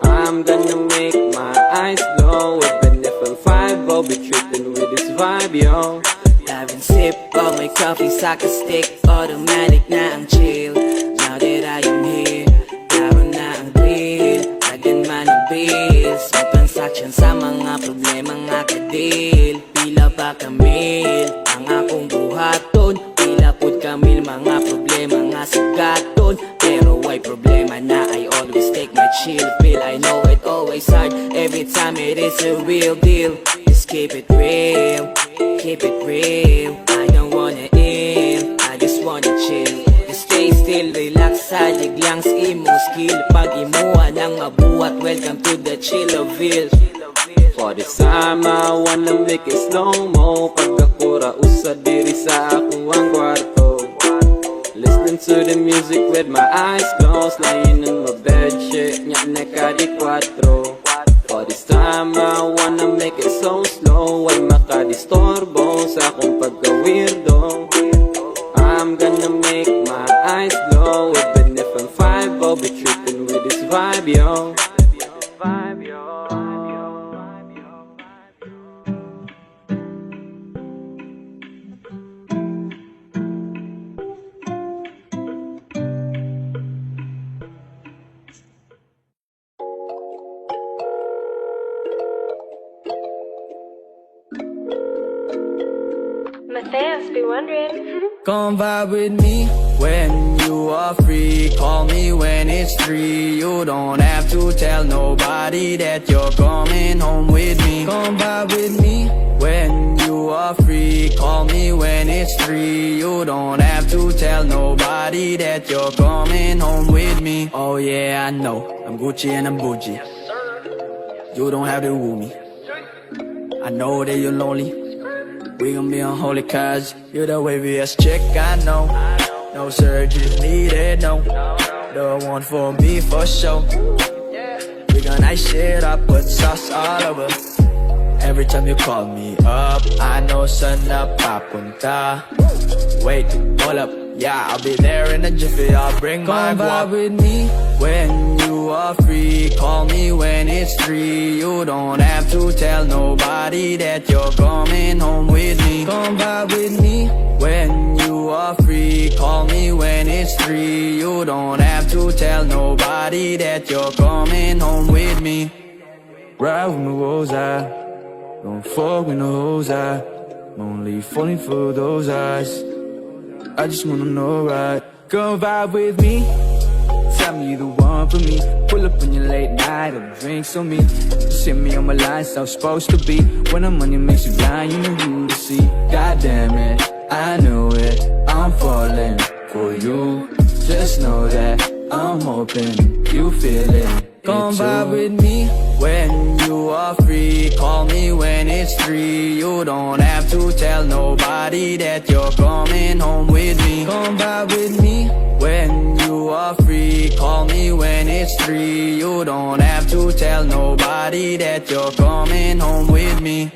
I'm gonna make my eyes glow. Even if I'm 5, I'll be tripping with this vibe, yo. Having sip of my coffee, soccer stick. Automatic na ang chill. Now that I am here, klaro na ang deal. Agad man ang bills. May transaction sa mga problema nga ka-deal. Pila pa kamil ang akong buhaton. Pila pod kamil mga problema nga sugaton. Pero why problema na I always take my chill pill. I know it always hard, every time it is a real deal. Just keep it real, keep it real. I don't wanna ill, I just wanna chill. Just stay still, relax, sadig lang sa imo skill. Pag imuha ng mabuhat, welcome to the Chilloville. For this time I wanna make it slow-mo. Pagkakura usa diri sa ako ang kwarto. Listening to the music with my eyes closed. Lying in my bed, shit, nya nakadi 4. For this time I wanna make it so slow. Ay makadistorbo sa akong pagka-weirdo. I'm gonna make my eyes glow. Even if I'm 5, I'll be tripping vibe, yo. Mateos be wondering. Come vibe with me when you are free. Call me when it's 3. You don't have to tell nobody that you're coming home with me. Come vibe with me when you are free. Call me when it's 3. You don't have to tell nobody that you're coming home with me. Oh yeah, I know I'm Gucci and I'm bougie. You don't have to woo me. I know that you're lonely. We gon' be unholy cause you're the waviest chick I know. No surgery needed, no. The one for me for sure. We gon' ice shit up, put sauce all over. Every time you call me up, I know saan na papunta. Wait, hold up, yeah, I'll be there in a jiffy. I'll bring my guap with me when you are free. Call me when it's 3. You don't have to tell nobody that you're coming home with me. Come vibe with me when you are free. Call me when it's 3. You don't have to tell nobody that you're coming home with me. Ride with me, woes I don't fuck with no hoes. I'm only falling for those eyes. I just wanna know, right? Come vibe with me. Tell me you the one for me. Pull up on your late night or drinks on me. Just hit me on my line, so I'm supposed to be. When the money makes you blind, you know who to see. God damn it, I knew it. I'm falling for you. Just know that I'm hoping you feel it. Come vibe with me when you are free. Call me when it's 3. You don't have to tell nobody that you're coming home with me. Come vibe with me when you are free. Call me when it's 3. You don't have to tell nobody that you're coming home with me.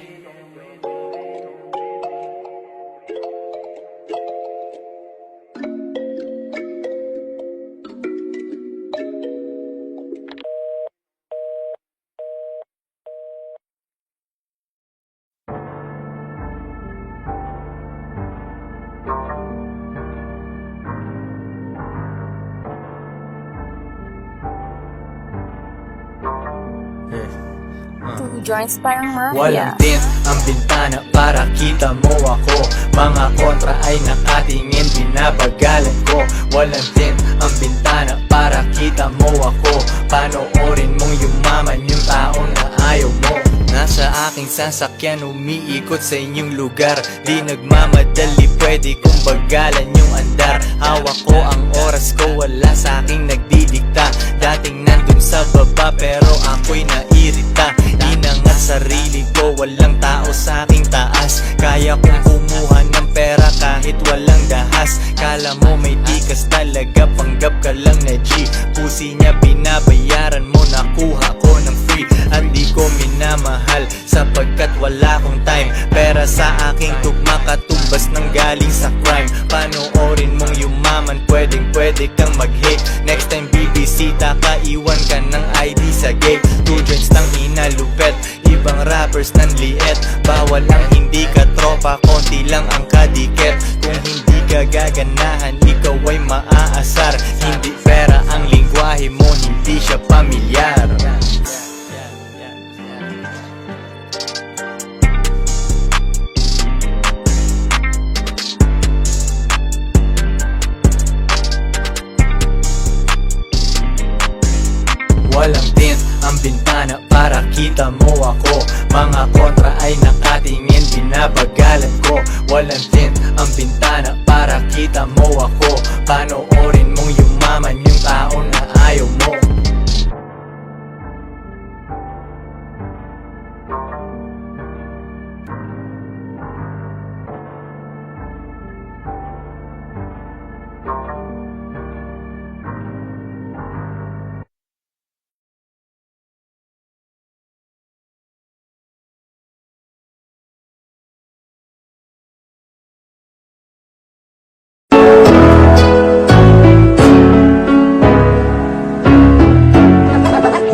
Two joints parang mafia. Walang tint ang bintana para kita mo ako. Mga kontra ay nakatingin, binabagalan ko. Walang tint ang bintana para kita mo ako. Panoorin mong yumaman yung taong na ayaw mo. Nasa aking sasakyan, umiikot sa inyong lugar. Di nagmamadali, pwede kong bagalan yung andar. Hawak ko ang oras ko, wala sa aking nagdidikta. Dating nandun sa baba, pero ako'y nairita. Inangat sarili ko, walang tao sa aking taas. Kaya kong kumuha ng pera kahit walang dahas. Kala mo may tikas talaga, panggap ka lang na G. Pusi niya binabayaran mo, nakuha ko ng free. At di ko minamahal sapagkat wala akong time. Pera sa aking tugma katumbas ng galing sa crime. Panoorin mong yumaman, pwedeng-pwede kang mag-hate. Next time bibisita ka, iwan ka ng ID sa gate. 2 joints ng inalupet, ibang rappers ng liet. Bawal ang hindi ka tropa, konti lang ang kadikit. Kung hindi ka gaganahan, ikaw ay maaasar. Hindi pera ang lingwahe mo, hindi siya pamilyar. Walang tint ang bintana para kita mo ako. Mga kontra ay nakatingin, binabagalan ko. Walang tint ang bintana para kita mo ako. Panoorin mong yumaman yung tao na ayaw mo.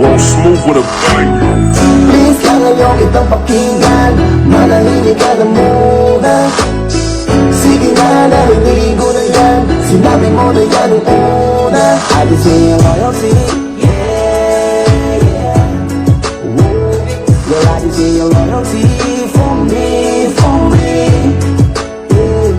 Roll smooth with a banger. Please lang ngayon kitang pakinggan, manahimik ka na muna. Sige na, narinig ko na yan, sinabi mo na yan ang una. I just need your loyalty, yeah, yeah. Girl, I just need your loyalty for me, yeah.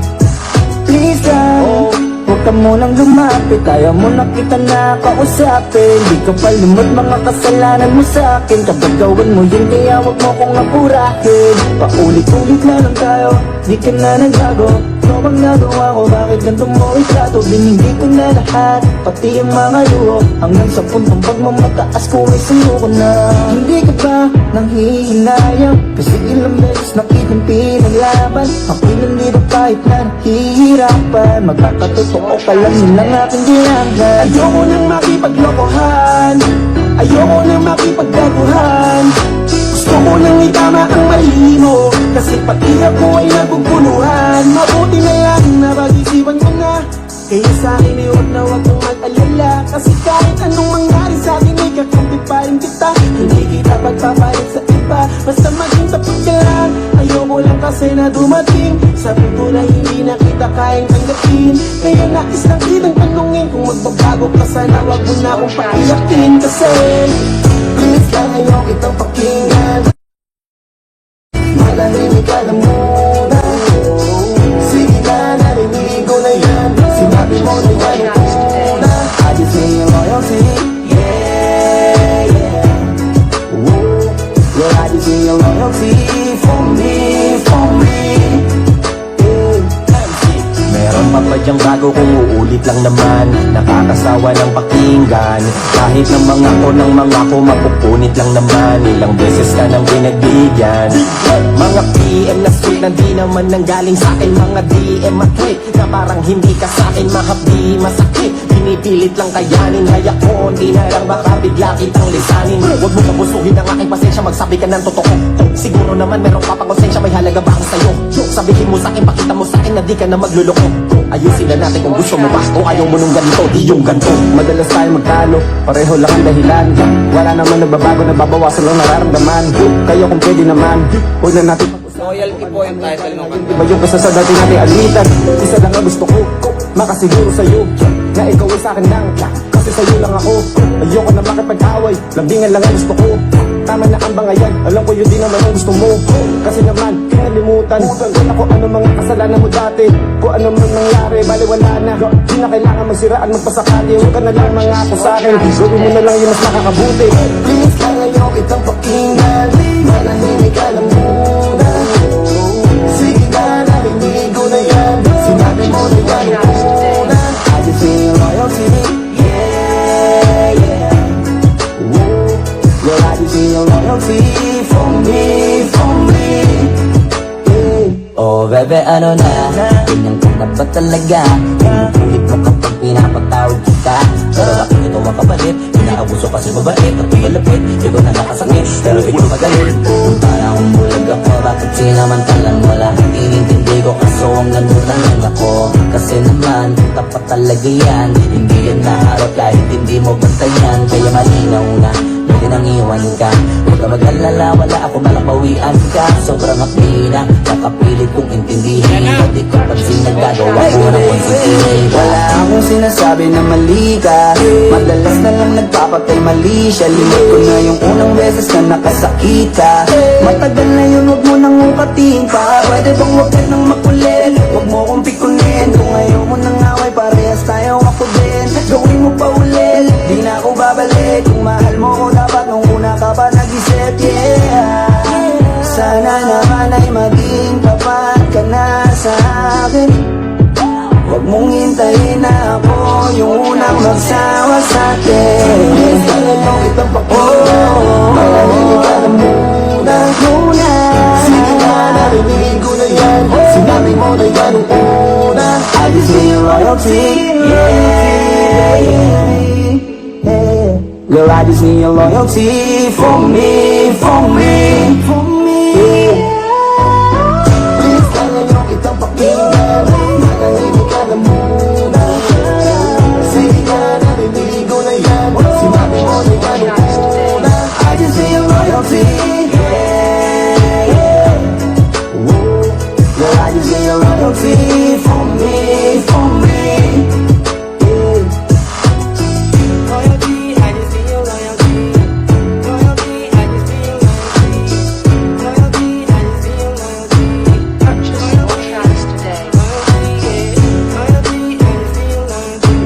Please lang, huwag ka munang lumapit, ayaw mo na kita nakausapin. Di ka palimot mga kasalanan mo sa'kin, kapag gawin mo yun kaya huwag mo kong apurahin. Paulit-ulit na lang tayo, di ka na nagbago. Ikaw ang nagawa ko, bakit ganito mo itrato? Binigay ko na lahat, pati ang mga luho, hanggang sa puntong pagmamataas ko ay suyo ko na. Hindi ka ba nanghihinayang? Kasi ilang beses na kitang pinaglaban. Ako'y nandito kahit na nahihirapan, magkakatotoo ka lang yun lang aking ginagawa. Ayoko nang makipaglokohan, ayoko nang makipagdaguhan. Gusto ko nang itama ang mali mo, kasi pati ako ay naguguluhan. Mabuti na lang na pag-isipan ko na, kaya sa'kin ay huwag na huwag kong mag-alala. Kasi kahit anong mangyari sa'kin ay kakampi pa rin kita. Hindi kita pagpapalit sa iba, basta maging tapat ka lang. Ayoko lang kasi na dumating sa punto na hindi na kita kayang tanggapin. Kaya nais lang kitang tanungin kung magbabago ka, sana huwag mo na akong paiyakin. Kasi please lang ayaw kitang pakinggan, manahimik ka na muna. Sige na, narinig ko na yan, sinabi mo na yan ang una. I just need your loyalty, yeah, yeah. Yeah, I just need your loyalty for me, yeah. Meron pa ba dyang bago kung uulit lang naman? Nakakasawa ng pakinggan, kahit ng mga ko ng mga ko mapupunit lang naman. Ilang beses ka nang pinagbigyan, mga PM na sweet na di naman nanggaling sa'kin. Mga DM at tweet na parang hindi ka sa'kin mahapdi masakit. Pinipilit lang kayanin, hayak ko hindi na lang baka bigla kitang lisanin. Huwag mo kabusuhin ang aking pasensya, magsabi ka ng totoo. Siguro naman meron ka pang konsensya, may halaga ba ako sa'yo? Sabihin mo sa'kin, pakita mo sa'kin na di ka na magluloko. Ayusin na natin kung gusto mo ba o ayaw mo nung ganito, di yung ganito. Madalas tayo magtalo, pareho lang ang dahilan. Wala naman nagbabago, nababawasan lang nararamdaman. Kayo kung pwede naman, huwag na natin Loyalty po yung title ng kanta. iba yung basta sa dati natin alitan. Isa lang ang gusto ko, makasiguro sa'yo na ikaw ay sa'kin lang, kasi sa'yo lang ako. Ayoko na makipag-away, lambingan lang ang gusto ko. Tama na ang bangayan, alam ko yun din naman ang gusto mo. Kasi naman, kinalimutan kung ako ano mga kasalanan mo dati. Kung ano man nangyari, bali wala na. Di na kailangan magsiraan, magpasakali. Huwag ka na lang mangako sa'kin, gawin mo na lang yung mas makakabuti. Please lang ayaw kitang pakinggan, manahimik ka lang muna. Sige na, narinig ko na yan, sinabi mo na yan ang una. I just need your loyalty, yeah, yeah. Girl, I just need your loyalty for me, yeah. Oh bebe, ano na? Ganyan ka na ba talaga? Pinupulit mo kapag pinapatawag kita. Pero bakit ito ang kapalit? Inaabuso kasi mabait at malapit. Ikaw na nakasakit, pero ikaw magalit. Kung parang umulag ako, bakit sinamantalan wala? Inintindi ko kaso ang nanutan lang ako. Kasi naman, tapat talaga yan. Hindi yan naharap kahit hindi mo bantayan. Kaya malinaw na, pwede nang iwan ka. Huwag ka mag-alala, wala ako malakawian ka. Sobrang akli na, nakapilit kong intindihin. Pwede ko pansin nagagawa ko na konsintihin. Wala akong sinasabi na mali ka, madalas na lang nagpapatay mali siya. Limit ko na yung unang beses na nakasakit ka. Matagal na yun, huwag mo nang ukatin pa. Pwede bang huwag ka nang makulit, huwag mo kong pikunin. Kung ayaw mo nang away, parehas tayo ako din. Gawin mo pa ulit, di na ako babalik. Kung mahal mo ko dapat nung una ka pa nag-isip, yeah. Sana naman ay maging tapat ka na sa akin. Huwag mong hintayin na ako yung unang magsawa sa'tin. Talagang kitang pakinggan, manahimik ka na muna. Sige na, narinig ko na yan, sinabi mo na yan ang una. I just need your loyalty, yeah, yeah, yeah. Girl, I just need your loyalty for me, yeah. Please lang ayaw kitang pakinggan, manahimik ka na muna. Sige na, narinig ko na yan, sinabi mo na yan ang una. royalty, yeah, yeah. Whoa, girl, I just be a royalty for me, for me, yeah. Royalty, I just be your royalty. Royalty, I just be your royalty. Royalty, I just be your royalty. Purchase your tracks today. Royalty, I just be your royalty.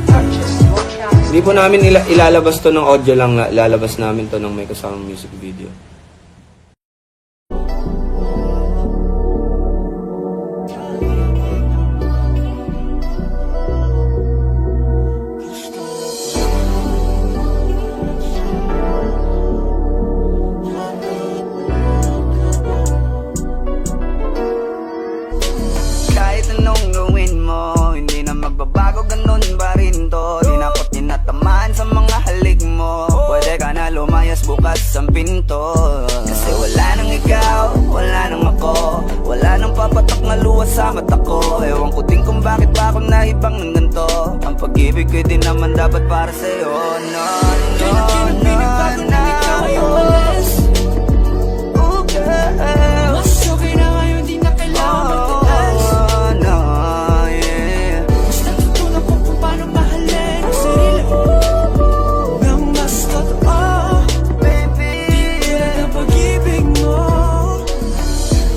Purchase your tracks. Hindi po namin ilalabas to ng audio lang, ilalabas namin to ng may kasamang music video. Kahit anong gawin mo, hindi na magbabago, ganun pa rin to. Di na ako tinatamaan sa mga halik mo. Pwede ka na lumayas bukas ang pinto. Kasi wala nang ikaw, wala nang ako. Wala nang papatak na luwas sa mata ko. Ewan ko din kung bakit pa ako naibang ng ganito. Ang pag-ibig ko din naman dapat para sa'yo. No, no, no, no. Oh, girl. Mas okay na ngayon, di na kailangan magtaas. Oh, no, yeah. Mas natutunan ko kung paano mahalin ang sarili nang mas totoo. Baby, Tulad ng pag-ibig mo.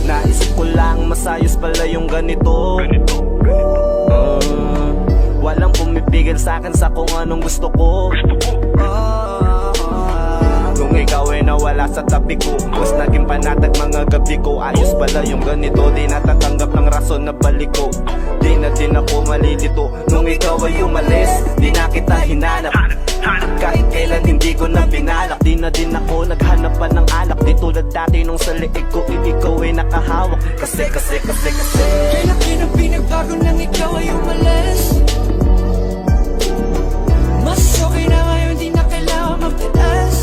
Naisip ko lang masayos pala yung ganito. Walang pumipigil sa'kin sa kung anong gusto ko. Nung ikaw ay nawala sa tabi ko, mas naging panatag mga gabi ko. Ayos pala yung ganito, di natatanggap ng rason na balik ko. Di na din ako malilito. Nung ikaw ay umalis, di na kita hinanap. Kahit kailan hindi ko na binalak. Di na din ako naghanap pa ng alak. Di tulad dati nung sa liig ko, ikaw ay nakahawak. Kasi Kailan pinagbago nang ikaw ay umalis? Mas okay na ngayon, di na kailangan magtaas.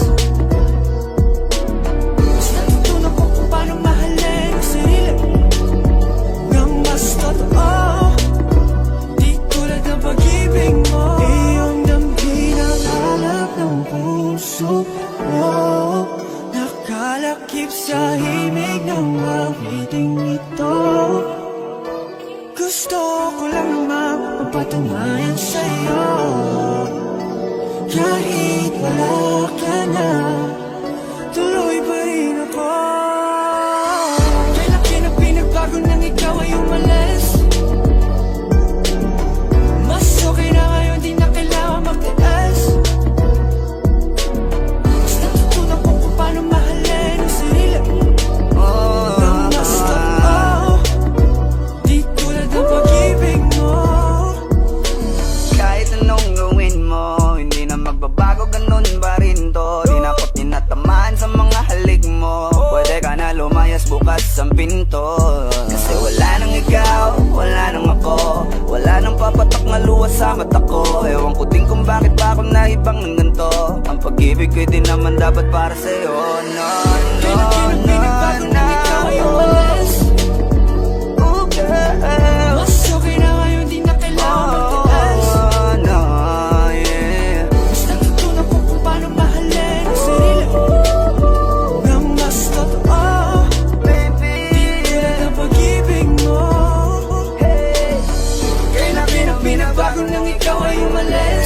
Mas natutunan ko kung paano mahalin ang sarili nang mas totoo. Di tulad ng pag-ibig mo. Iyong damhin ang hanap ng puso mo. Nakalakip sa himig ng awiting ito. Gusto ko lang naman mapatunayan sa'yo. Kahit wala ka na, tuloy pa rin ako. Kailan pinagbago nang ikaw ay umalis? Mas okay na ngayon, di na kailangan magtaas. Mas natutunan ko kung paano mahalin ang sarili nang mas totoo. Di tulad ng pag-ibig mo. kahit anong gawin mo, hindi na magbabago, ganun pa rin to. Di na ako tinatamaan sa mga halik mo. Pwede ka na lumayas bukas ang pinto. Kasi wala nang ikaw, wala nang ako. Wala nang papatak na luwas sa mata ko. Ewan ko din kung bakit pa ako naibang ng ganito. Ang pag-ibig ko din naman dapat para sa'yo. No, no, Kailan pinagbago nang ikaw ay umalis? Oh, girl. Mas okay na ngayon, di na kailangan magtaas. Oh, no, yeah. Mas natutunan ko kung paano mahalin ang sarili nang mas totoo. Baby, Tulad ng pag-ibig mo. hey. Kailan pinagbago nang ikaw ay umalis?